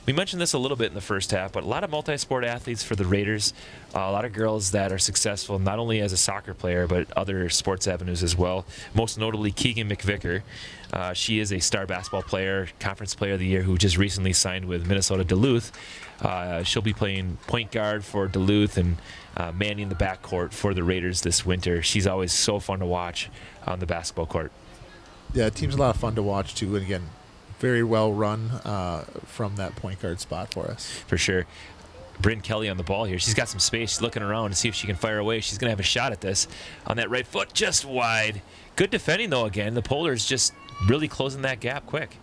We mentioned this a little bit in the first half, but a lot of multi-sport athletes for the Raiders. A lot of girls that are successful not only as a soccer player, but other sports avenues as well. Most notably, Keegan McVicker. She is a star basketball player, conference player of the year, who just recently signed with Minnesota Duluth. She'll be playing point guard for Duluth and manning the backcourt for the Raiders this winter. She's always so fun to watch on the basketball court. Yeah, the team's a lot of fun to watch, too. And again, very well run from that point guard spot for us. For sure. Bryn Kelly on the ball here. She's got some space. She's looking around to see if she can fire away. She's going to have a shot at this on that right foot, just wide. Good defending, though, again. The Polars just really closing that gap quick.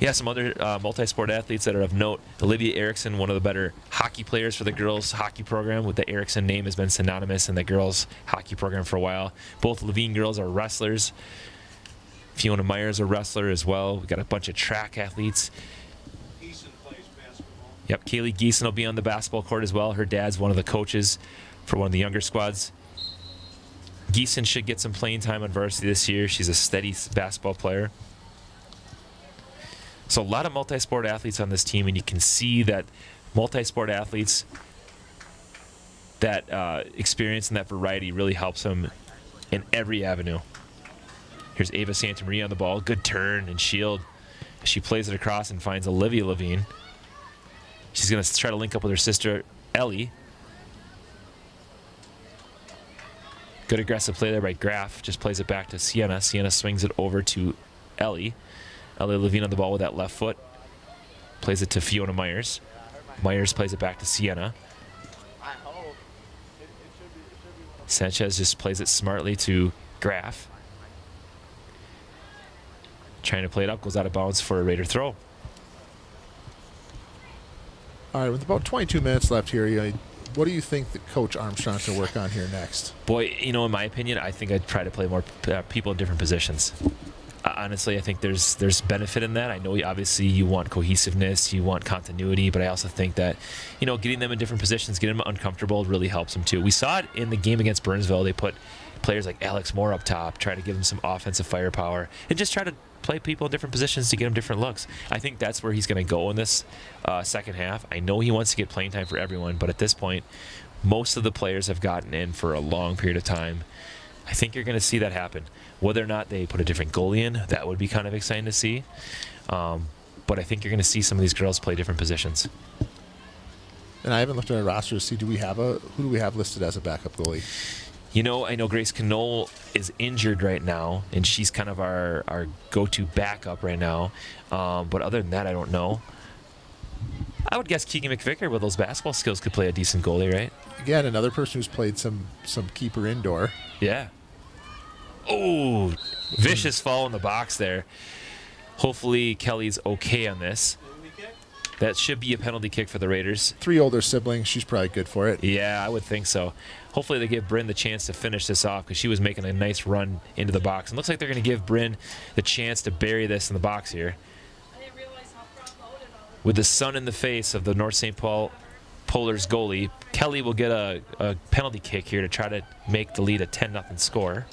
Yeah, some other multi-sport athletes that are of note. Olivia Erickson, one of the better hockey players for the girls' hockey program, with the Erickson name has been synonymous in the girls' hockey program for a while. Both Levine girls are wrestlers. Fiona Myers, a wrestler as well. We've got a bunch of track athletes. Geeson plays basketball. Yep, Kaylee Geeson will be on the basketball court as well. Her dad's one of the coaches for one of the younger squads. Geeson should get some playing time on varsity this year. She's a steady basketball player. So a lot of multi-sport athletes on this team, and you can see that multi-sport athletes, that experience and that variety really helps them in every avenue. Here's Ava Santamaria on the ball. Good turn and shield. She plays it across and finds Olivia Levine. She's going to try to link up with her sister, Ellie. Good aggressive play there by Graf. Just plays it back to Sienna. Sienna swings it over to Ellie. Ellie Levine on the ball with that left foot. Plays it to Fiona Myers. Myers plays it back to Sienna. Sanchez just plays it smartly to Graf. Trying to play it up, goes out of bounds for a Raider throw. All right, with about 22 minutes left here, what do you think that Coach Armstrong's going to work on here next? Boy, in my opinion, I think I'd try to play more people in different positions. Honestly, I think there's benefit in that. I know obviously you want cohesiveness, you want continuity, but I also think that, getting them in different positions, getting them uncomfortable really helps them too. We saw it in the game against Burnsville. They put players like Alex Moore up top, try to give them some offensive firepower, and just try to play people in different positions to get them different looks. I think that's where he's going to go in this second half. I know he wants to get playing time for everyone, but at this point, most of the players have gotten in for a long period of time. I think you're going to see that happen. Whether or not they put a different goalie in, that would be kind of exciting to see. But I think you're going to see some of these girls play different positions. And I haven't looked at our roster to see who do we have listed as a backup goalie? I know Grace Knoll is injured right now, and she's kind of our go-to backup right now. But other than that, I don't know. I would guess Keegan McVicker with those basketball skills could play a decent goalie, right? Again, another person who's played some keeper indoor. Yeah. Oh, vicious fall in the box there. Hopefully Kelly's okay on this. That should be a penalty kick for the Raiders. 3 older siblings. She's probably good for it. Yeah, I would think so. Hopefully they give Bryn the chance to finish this off because she was making a nice run into the box. And looks like they're going to give Bryn the chance to bury this in the box here. With the sun in the face of the North St. Paul Polars goalie, Kelly will get a penalty kick here to try to make the lead a 10-0 score.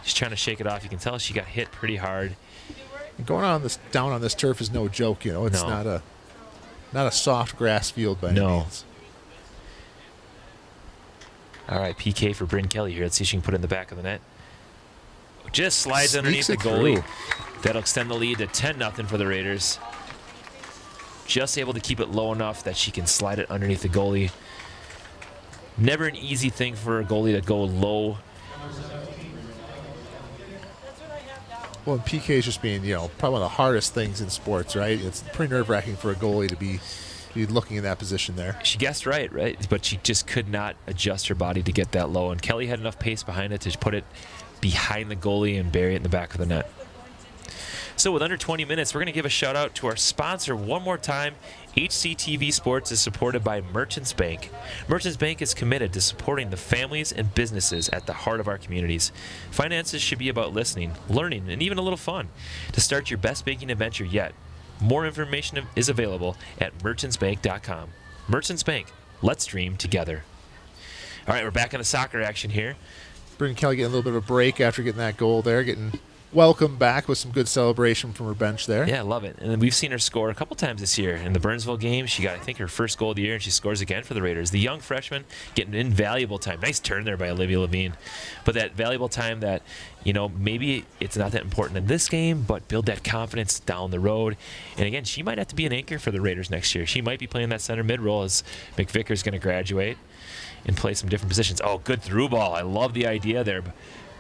She's trying to shake it off. You can tell she got hit pretty hard. Going down on this turf is no joke. It's not a soft grass field by any means. All right, PK for Bryn Kelly here. Let's see if she can put it in the back of the net. Just slides underneath the goalie. That'll extend the lead to 10-0 for the Raiders. Just able to keep it low enough that she can slide it underneath the goalie. Never an easy thing for a goalie to go low. Well, PK is just being, probably one of the hardest things in sports, right? It's pretty nerve-wracking for a goalie to be looking in that position there. She guessed right? But she just could not adjust her body to get that low. And Kelly had enough pace behind it to put it behind the goalie and bury it in the back of the net. So with under 20 minutes, we're going to give a shout out to our sponsor one more time. HCTV Sports is supported by Merchants Bank. Merchants Bank is committed to supporting the families and businesses at the heart of our communities. Finances should be about listening, learning, and even a little fun. To start your best banking adventure yet, more information is available at merchantsbank.com. Merchants Bank, let's dream together. All right, we're back in the soccer action here. Bryn Kelly getting a little bit of a break after getting that goal there, getting welcome back with some good celebration from her bench there. Yeah, I love it. And we've seen her score a couple times this year. In the Burnsville game, she got, I think, her first goal of the year, and she scores again for the Raiders. The young freshman getting invaluable time. Nice turn there by Olivia Levine. But that valuable time that, maybe it's not that important in this game, but build that confidence down the road. And again, she might have to be an anchor for the Raiders next year. She might be playing that center mid role as McVicker's going to graduate and play some different positions. Oh, good through ball. I love the idea there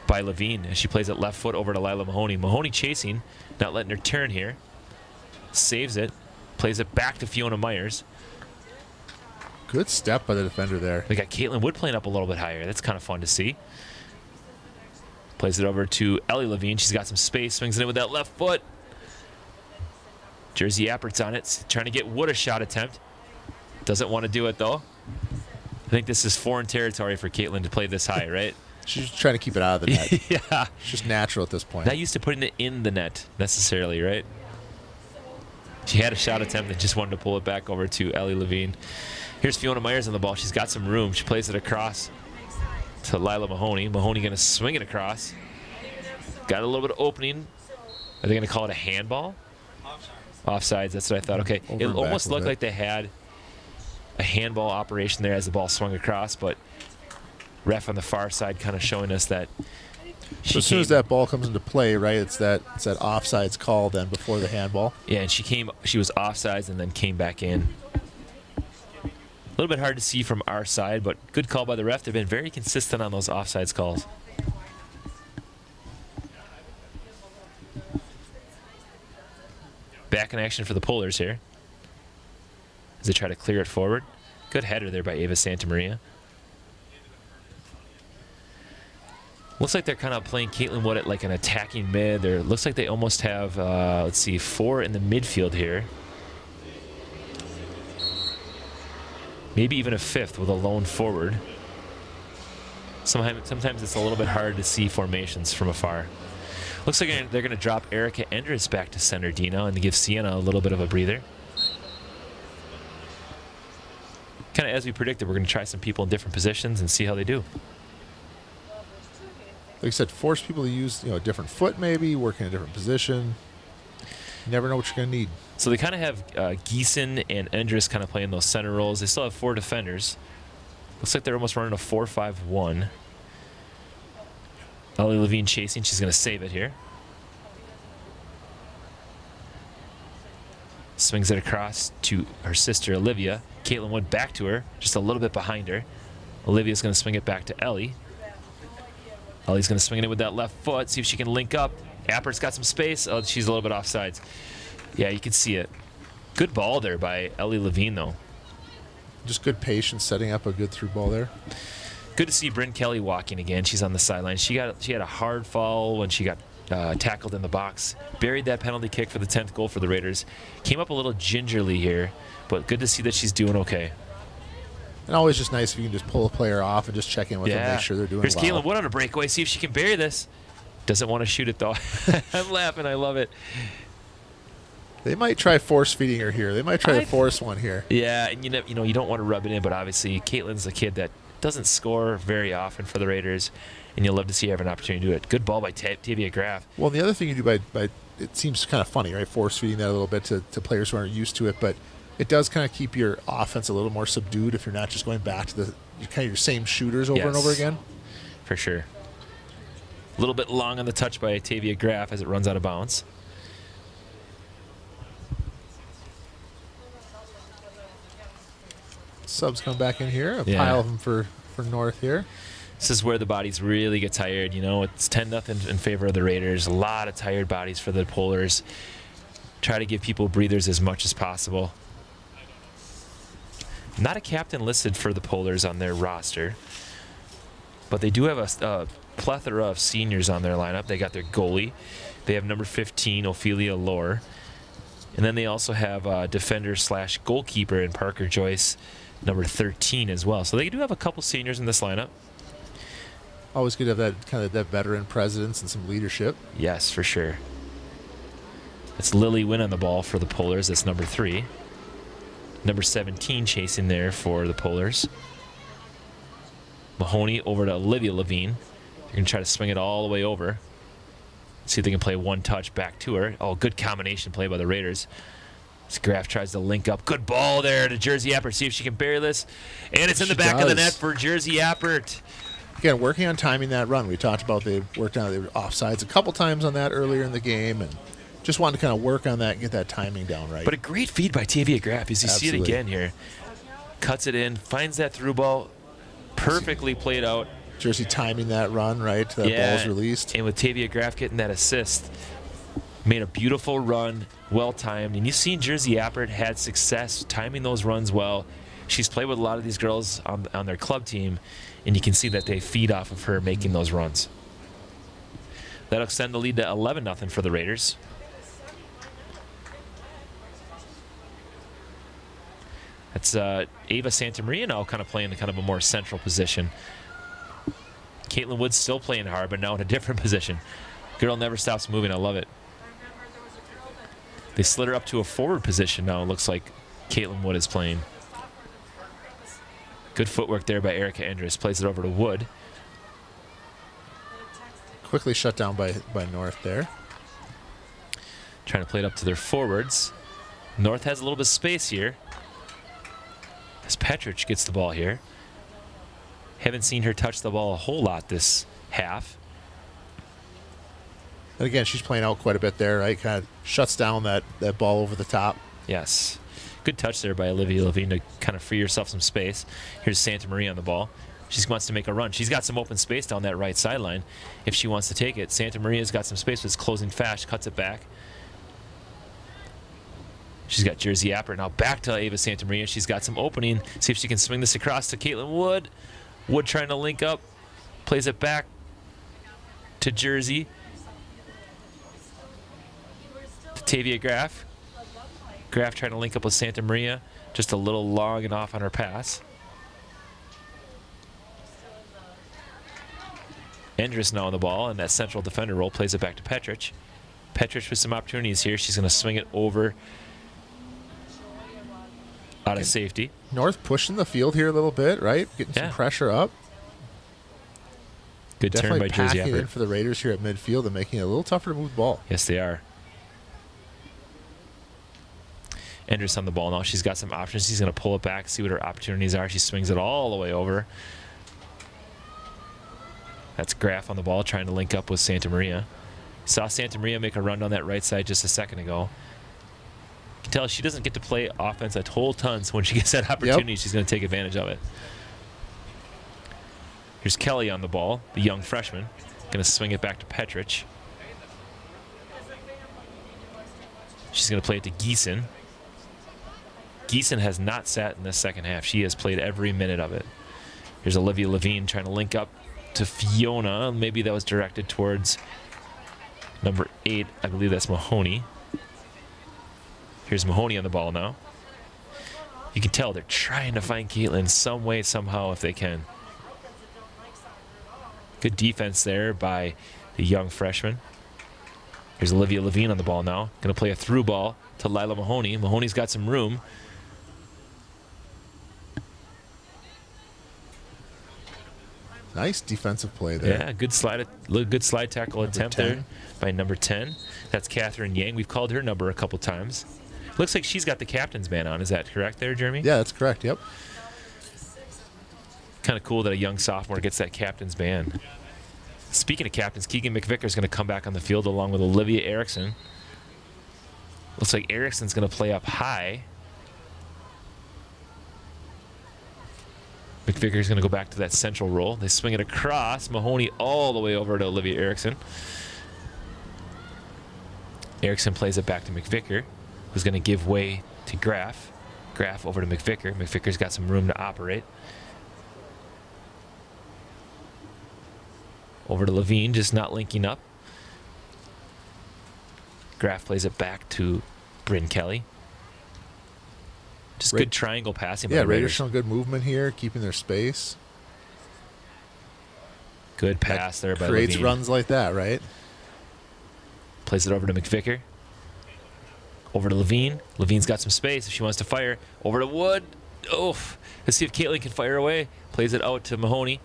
by Levine as she plays it left foot over to Lila Mahoney. Mahoney chasing, not letting her turn here. Saves it, plays it back to Fiona Myers. Good step by the defender there. They got Caitlin Wood playing up a little bit higher. That's kind of fun to see. Plays it over to Ellie Levine. She's got some space, swings it in with that left foot. Jersey Appert's on it, trying to get Wood a shot attempt. Doesn't want to do it though. I think this is foreign territory for Caitlin to play this high, right? She's trying to keep it out of the net. Yeah. It's just natural at this point. Not used to putting it in the net necessarily, right? She had a shot attempt and just wanted to pull it back over to Ellie Levine. Here's Fiona Myers on the ball. She's got some room. She plays it across to Lila Mahoney. Mahoney going to swing it across. Got a little bit of opening. Are they going to call it a handball? Offsides, that's what I thought. Okay, it almost looked like they had a handball operation there as the ball swung across, but ref on the far side kind of showing us that so as soon as that ball comes into play, right, it's that offsides call then before the handball. Yeah, and she was offsides and then came back in. A little bit hard to see from our side, but good call by the ref. They've been very consistent on those offsides calls. Back in action for the Polars here as they try to clear it forward. Good header there by Ava Santamaria. Looks like they're kind of playing Caitlin Wood at like an attacking mid. Looks like they almost have, 4 in the midfield here. maybe even a fifth with a lone forward. Sometimes it's a little bit hard to see formations from afar. Looks like they're going to drop Erica Endres back to center D now and give Sienna a little bit of a breather. Kind of as we predicted, we're going to try some people in different positions and see how they do. Like I said, force people to use a different foot, maybe work in a different position. You never know what you're going to need. So they kind of have Geeson and Endres kind of playing those center roles. They still have 4 defenders. Looks like they're almost running a 4-5-1. Ellie Levine chasing. She's going to save it here. Swings it across to her sister, Olivia. Caitlin Wood back to her, just a little bit behind her. Olivia's going to swing it back to Ellie. Ellie's going to swing it with that left foot, see if she can link up. Appert's got some space. Oh, she's a little bit offsides. Yeah, you can see it. Good ball there by Ellie Levine, though. Just good patience, setting up a good through ball there. Good to see Bryn Kelly walking again. She's on the sideline. She had a hard fall when she got tackled in the box. Buried that penalty kick for the 10th goal for the Raiders. Came up a little gingerly here, but good to see that she's doing okay. And always just nice if you can just pull a player off and just check in with them, make sure they're doing Here's well. Caitlin Wood on a breakaway. See if she can bury this. Doesn't want to shoot it, though. I'm laughing. I love it. They might try force feeding her here. They might try to force one here. Yeah, and you don't want to rub it in, but obviously Caitlin's a kid that doesn't score very often for the Raiders, and you'll love to see her have an opportunity to do it. Good ball by Tavia Graff. Well, the other thing you do by it seems kind of funny, right? Force feeding that a little bit to players who aren't used to it, but it does kind of keep your offense a little more subdued if you're not just going back to your same shooters over and over again. For sure. A little bit long on the touch by Tavia Graff as it runs out of bounds. Subs come back in here. A pile of them for North here. This is where the bodies really get tired. It's 10-0 in favor of the Raiders. A lot of tired bodies for the Polars. Try to give people breathers as much as possible. Not a captain listed for the Polars on their roster, but they do have a plethora of seniors on their lineup. They got their goalie. They have number 15, Ophelia Lohr. And then they also have defender/goalkeeper in Parker Joyce, number 13 as well. So they do have a couple seniors in this lineup. Always good to have that veteran presence and some leadership. Yes, for sure. That's Lily Wynn on the ball for the Polars. That's number 3. Number 17 chasing there for the Polars. Mahoney over to Olivia Levine. They're going to try to swing it all the way over. See if they can play one touch back to her. Oh, good combination play by the Raiders. Graff tries to link up. Good ball there to Jersey Appert. See if she can bury this. And it's in the back of the net for Jersey Appert. Again, working on timing that run. We talked about they worked on the offsides a couple times on that earlier in the game, and just wanted to kind of work on that and get that timing down right. But a great feed by Tavia Graff as you see it again here. Cuts it in, finds that through ball, perfectly played out. Jersey timing that run, right? That ball's released. And with Tavia Graff getting that assist, made a beautiful run, well-timed. And you've seen Jersey Appert had success timing those runs well. She's played with a lot of these girls on their club team, and you can see that they feed off of her making those runs. That'll extend the lead to 11-0 for the Raiders. That's Ava Santamaria now kind of playing kind of a more central position. Caitlin Wood's still playing hard, but now in a different position. Girl never stops moving. I love it. They slid her up to a forward position now. It looks like Caitlin Wood is playing. Good footwork there by Erica Endres. Plays it over to Wood. Quickly shut down by North there. Trying to play it up to their forwards. North has a little bit of space here. As Petrich gets the ball here. Haven't seen her touch the ball a whole lot this half. And again, she's playing out quite a bit there, right? Kind of shuts down that ball over the top. Yes. Good touch there by Olivia Levine to kind of free herself some space. Here's Santamaria on the ball. She wants to make a run. She's got some open space down that right sideline if she wants to take it. Santamaria's got some space, but it's closing fast, cuts it back. She's got Jersey Appert now back to Ava Santamaria. She's got some opening. See if she can swing this across to Caitlin Wood. Wood trying to link up. Plays it back to Jersey. To Tavia Graff. Graff trying to link up with Santamaria. Just a little long and off on her pass. Endress now on the ball, and that central defender role plays it back to Petrich. Petrich with some opportunities here. She's going to swing it over out of safety. North pushing the field here a little bit, right? Getting some pressure up. Good turn by Jersey packing it Effort. in for the Raiders here at midfield and making it a little tougher to move the ball. Yes, they are. Endress on the ball now. She's got some options. She's going to pull it back, see what her opportunities are. She swings it all the way over. That's Graff on the ball trying to link up with Santa Maria. Saw Santa Maria make a run down that right side just a second ago. You can tell she doesn't get to play offense a whole ton, so when she gets that opportunity, she's going to take advantage of it. Here's Kelly on the ball, the young freshman. Going to swing it back to Petrich. She's going to play it to Geeson. Geeson has not sat in the second half. She has played every minute of it. Here's Olivia Levine trying to link up to Fiona. Maybe that was directed towards number 8. I believe that's Mahoney. Here's Mahoney on the ball now. You can tell they're trying to find Caitlin some way, somehow, if they can. Good defense there by the young freshman. Here's Olivia Levine on the ball now. Going to play a through ball to Lila Mahoney. Mahoney's got some room. Nice defensive play there. Yeah, good slide tackle attempt there by number 10. That's Catherine Yang. We've called her number a couple times. Looks like she's got the captain's band on. Is that correct there, Jeremy? Yeah, that's correct. Yep. Kind of cool that a young sophomore gets that captain's band. Speaking of captains, Keegan McVicker is going to come back on the field along with Olivia Erickson. Looks like Erickson's going to play up high. McVicker's going to go back to that central role. They swing it across. Mahoney all the way over to Olivia Erickson. Erickson plays it back to McVicker, who's going to give way to Graff. Graff over to McVicker. McVicker's got some room to operate. Over to Levine, just not linking up. Graff plays it back to Bryn Kelly. Just good triangle passing by the Raiders showing good movement here, keeping their space. Good pass there by Creates Levine. runs like that, right? Plays it over to McVicker. Over to Levine. Levine's got some space if she wants to fire. Over to Wood. Oof. Let's see if Caitlin can fire away. Plays it out to Mahoney.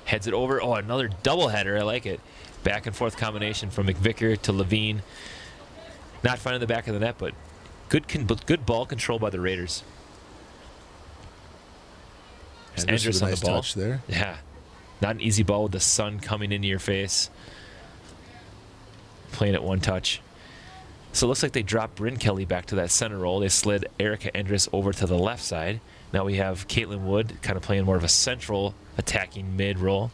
Heads it over. Oh, another doubleheader. I like it. Back and forth combination from McVicker to Levine. Not finding the back of the net, but good ball control by the Raiders. There's Andress on the ball. Touch there. Yeah. Not an easy ball with the sun coming into your face. Playing it one touch. So it looks like they dropped Bryn Kelly back to that center role. They slid Erica Andress over to the left side. Now we have Caitlin Wood kind of playing more of a central attacking mid role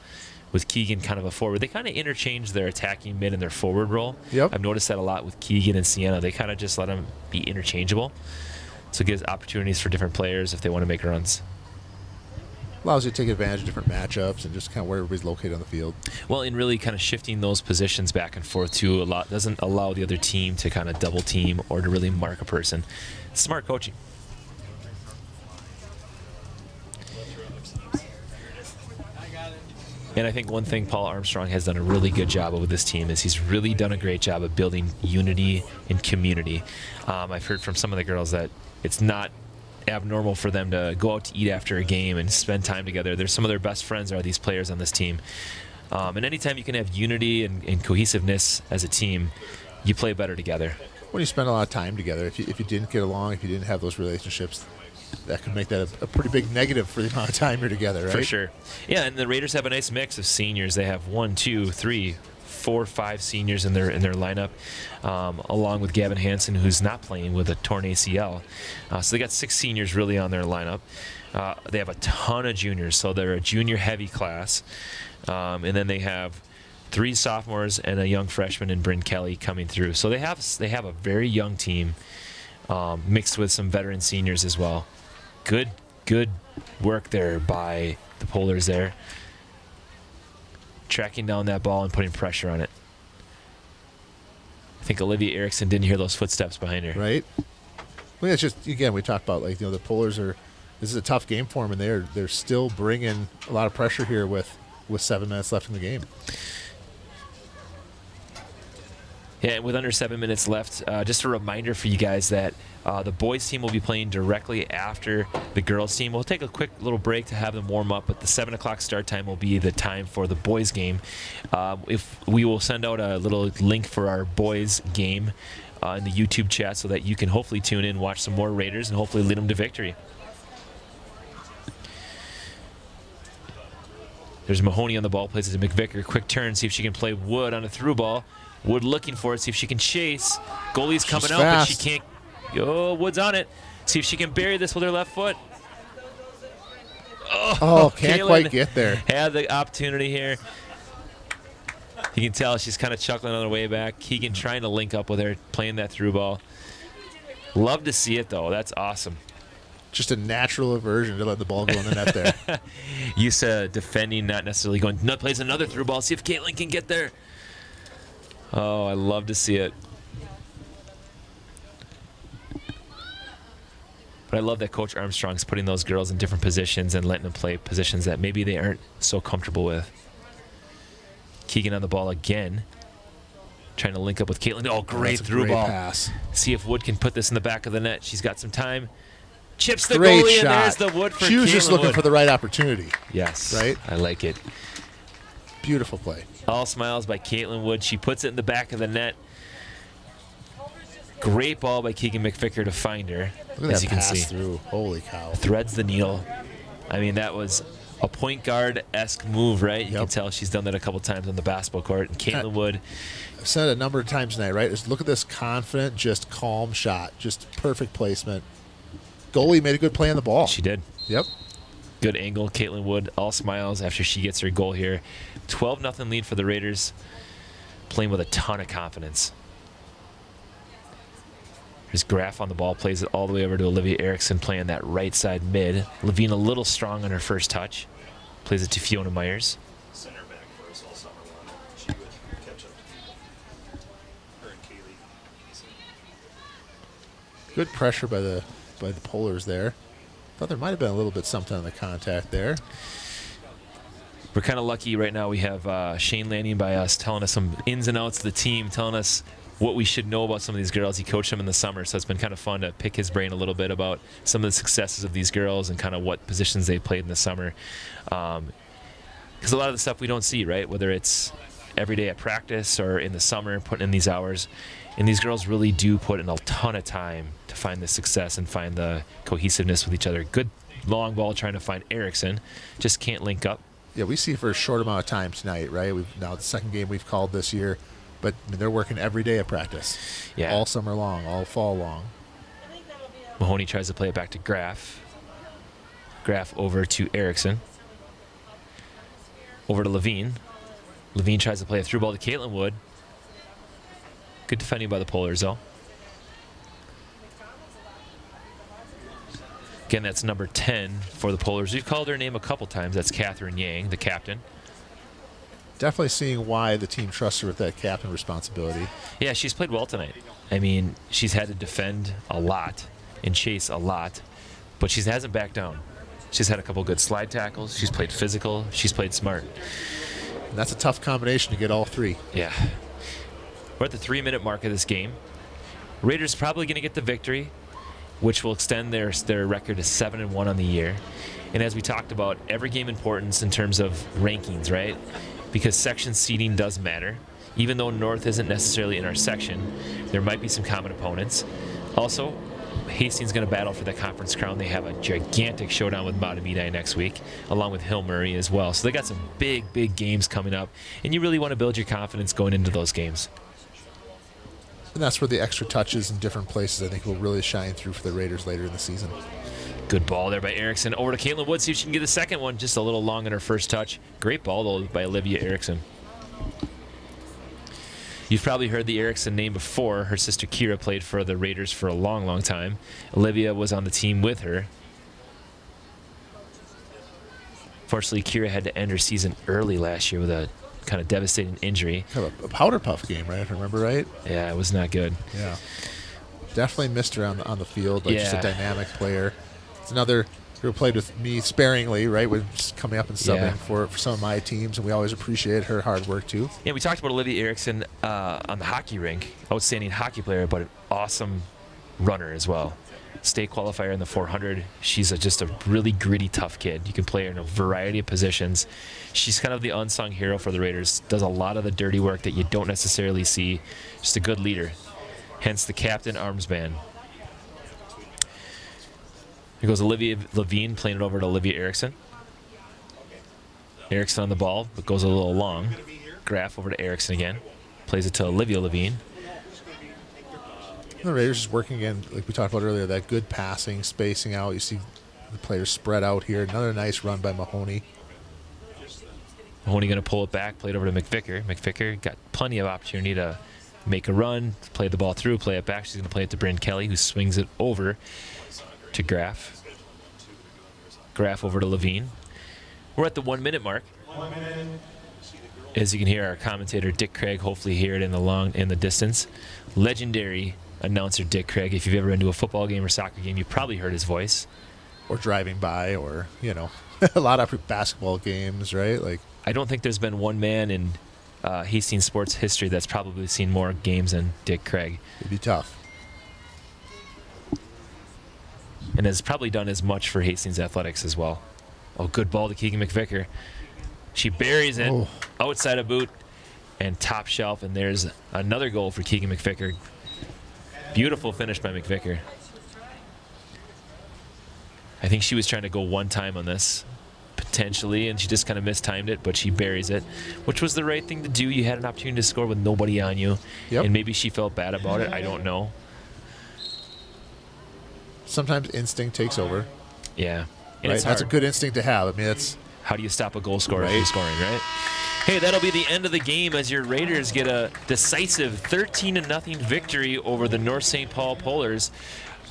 with Keegan kind of a forward. They kind of interchange their attacking mid and their forward role. Yep. I've noticed that a lot with Keegan and Sienna. They kind of just let them be interchangeable. So it gives opportunities for different players if they want to make runs. Allows you to take advantage of different matchups and just kind of where everybody's located on the field. Well, in really kind of shifting those positions back and forth too, a lot doesn't allow the other team to kind of double team or to really mark a person. Smart coaching. And I think one thing Paul Armstrong has done a really good job of with this team is he's really done a great job of building unity and community. I've heard from some of the girls that it's not abnormal for them to go out to eat after a game and spend time together. There's some of their best friends are these players on this team. And anytime you can have unity and cohesiveness as a team, you play better together. When you spend a lot of time together, if you didn't get along, if you didn't have those relationships, that could make that a pretty big negative for the amount of time you're together, right? For sure. Yeah, and the Raiders have a nice mix of seniors. They have 1, 2, 3, 4, 5 seniors in their lineup, along with Gavin Hansen, who's not playing with a torn ACL. So they got 6 seniors really on their lineup. They have a ton of juniors, so they're a junior-heavy class. And then they have 3 sophomores and a young freshman in Bryn Kelly coming through. So they have a very young team mixed with some veteran seniors as well. Good work there by the Polars there. Tracking down that ball and putting pressure on it. I think Olivia Erickson didn't hear those footsteps behind her. Right. Well, it's just, again, we talked about, like, the Polars are, this is a tough game for them, and they're still bringing a lot of pressure here with 7 minutes left in the game. Yeah, with under 7 minutes left, just a reminder for you guys that the boys team will be playing directly after the girls team. We'll take a quick little break to have them warm up, but the 7 o'clock start time will be the time for the boys game. If we will send out a little link for our boys game in the YouTube chat so that you can hopefully tune in, watch some more Raiders, and hopefully lead them to victory. There's Mahoney on the ball, plays it to McVicker. Quick turn, see if she can play Wood on a through ball. Wood looking for it, see if she can chase. Goalie's coming out, but she can't. Oh, Wood's on it. See if she can bury this with her left foot. Oh, can't quite get there. Had the opportunity here. You can tell she's kind of chuckling on her way back. Keegan trying to link up with her, playing that through ball. Love to see it, though. That's awesome. Just a natural aversion to let the ball go in the net there. Used to defending, not necessarily going. Plays another through ball. See if Caitlin can get there. Oh, I love to see it. But I love that Coach Armstrong's putting those girls in different positions and letting them play positions that maybe they aren't so comfortable with. Keegan on the ball again. Trying to link up with Caitlin. Oh, great through ball. Pass. See if Wood can put this in the back of the net. She's got some time. Chips the Great goalie, shot. and there's the Wood for She was just Caitlin looking Wood. for the right opportunity. Yes. Right? I like it. Beautiful play. All smiles by Caitlin Wood. She puts it in the back of the net. Great ball by Keegan McVicker to find her. Look at as that you can pass see. through. Holy cow. Threads the needle. I mean, that was a point guard-esque move, right? You can tell she's done that a couple times on the basketball court. And Caitlin Wood. I've said it a number of times tonight, right? Just look at this confident, just calm shot. Just perfect placement. Goalie made a good play on the ball. She did. Yep. Good angle. Caitlin Wood all smiles after she gets her goal here. 12-0 lead for the Raiders. Playing with a ton of confidence. There's Graff on the ball, plays it all the way over to Olivia Erickson, playing that right side mid. Levine a little strong on her first touch. Plays it to Fiona Myers. Center back for us all summer long. She would catch up to her and Kaylee. Good pressure by the Polars there. Thought there might have been a little bit something on the contact there. We're kind of lucky right now. We have Shane landing by us, telling us some ins and outs of the team, telling us what we should know about some of these girls. He coached them in the summer, so it's been kind of fun to pick his brain a little bit about some of the successes of these girls and kind of what positions they played in the summer. Because a lot of the stuff we don't see, right? Whether it's every day at practice or in the summer, putting in these hours. And these girls really do put in a ton of time to find the success and find the cohesiveness with each other. Good long ball trying to find Erickson. Just can't link up. Yeah, we see it for a short amount of time tonight, right? Now the second game we've called this year, but I mean, they're working every day at practice. Yeah. All summer long, all fall long. Mahoney tries to play it back to Graff. Graff over to Erickson. Over to Levine. Levine tries to play a through ball to Caitlin Wood. Good defending by the Polars, though. Again, that's number 10 for the Polars. We've called her name a couple times. That's Catherine Yang, the captain. Definitely seeing why the team trusts her with that captain responsibility. Yeah, she's played well tonight. I mean, she's had to defend a lot and chase a lot, but she hasn't backed down. She's had a couple good slide tackles. She's played physical. She's played smart. And that's a tough combination to get all three. Yeah. We're at the 3-minute mark of this game. Raiders probably going to get the victory, which will extend their record to 7-1 on the year. And as we talked about, every game importance in terms of rankings, right? Because section seeding does matter. Even though North isn't necessarily in our section, there might be some common opponents. Also, Hastings going to battle for the conference crown. They have a gigantic showdown with Matamidi next week, along with Hill Murray as well. So they got some big, big games coming up, and you really want to build your confidence going into those games. And that's where the extra touches in different places, I think, will really shine through for the Raiders later in the season. Good ball there by Erickson. Over to Caitlin Wood, see if she can get the second one. Just a little long in her first touch. Great ball, though, by Olivia Erickson. You've probably heard the Erickson name before. Her sister Kira played for the Raiders for a long, long time. Olivia was on the team with her. Fortunately, Kira had to end her season early last year with a kind of devastating injury. Kind of a powder puff game, right? If I remember right. Yeah, it was not good. Yeah, definitely missed her on the field. Like just a dynamic player. It's another who played with me sparingly, right? When just coming up and subbing for some of my teams, and we always appreciate her hard work too. Yeah, we talked about Olivia Erickson on the hockey rink. Outstanding hockey player, but an awesome runner as well. State qualifier in the 400. She's just a really gritty, tough kid. You can play her in a variety of positions. She's kind of the unsung hero for the Raiders. Does a lot of the dirty work that you don't necessarily see. Just a good leader. Hence the captain armband. Here goes Olivia Levine playing it over to Olivia Erickson. Erickson on the ball, but goes a little long. Graf over to Erickson again. Plays it to Olivia Levine. The Raiders is working again, like we talked about earlier, that good passing, spacing out. You see the players spread out here. Another nice run by Mahoney. Mahoney going to pull it back, play it over to McVicker. McVicker got plenty of opportunity to make a run, play the ball through, play it back. She's going to play it to Bryn Kelly, who swings it over to Graf. Graf over to Levine. We're at the 1 minute mark. As you can hear our commentator Dick Craig hopefully hear it in the distance. Legendary announcer Dick Craig. If you've ever been to a football game or soccer game, you probably heard his voice. Or driving by, or a lot of basketball games, right? Like I don't think there's been one man in Hastings sports history that's probably seen more games than Dick Craig. It'd be tough. And has probably done as much for Hastings athletics as well. Oh, good ball to Keegan McVicker. She buries it outside a boot and top shelf, and there's another goal for Keegan McVicker. Beautiful finish by McVicker. I think she was trying to go one time on this, potentially, and she just kind of mistimed it, but she buries it, which was the right thing to do. You had an opportunity to score with nobody on you, and maybe she felt bad about it. I don't know. Sometimes instinct takes over. Yeah. And right? it's That's a hard. good instinct to have. I mean, it's how do you stop a goal scorer from scoring, right? Hey, that'll be the end of the game as your Raiders get a decisive 13-0 victory over the North St. Paul Polars.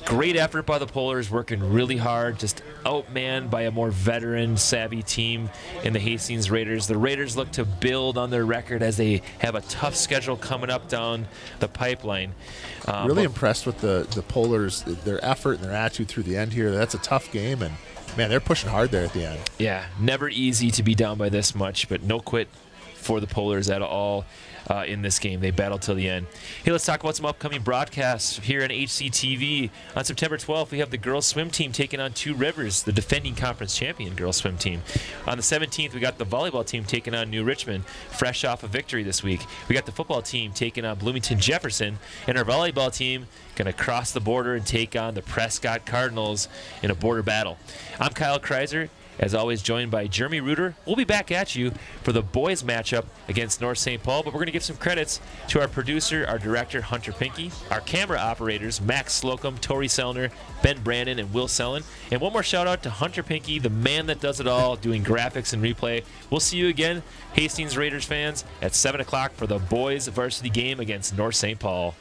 Great effort by the Polars, working really hard, just outmanned by a more veteran, savvy team in the Hastings Raiders. The Raiders look to build on their record as they have a tough schedule coming up down the pipeline. Really impressed with the Polars, their effort and their attitude through the end here. That's a tough game, and man, they're pushing hard there at the end. Yeah, never easy to be down by this much, but no quit for the Polars at all in this game. They battled till the end. Hey, let's talk about some upcoming broadcasts here on HCTV. On September 12th, we have the girls swim team taking on Two Rivers, the defending conference champion girls swim team. On the 17th, we got the volleyball team taking on New Richmond, fresh off a victory this week. We got the football team taking on Bloomington Jefferson, and our volleyball team going to cross the border and take on the Prescott Cardinals in a border battle. I'm Kyle Kreiser. As always, joined by Jeremy Reuter. We'll be back at you for the boys matchup against North St. Paul, but we're going to give some credits to our producer, our director, Hunter Pinky, our camera operators, Max Slocum, Tori Sellner, Ben Brandon, and Will Sellen. And one more shout out to Hunter Pinky, the man that does it all, doing graphics and replay. We'll see you again, Hastings Raiders fans, at 7 o'clock for the boys varsity game against North St. Paul.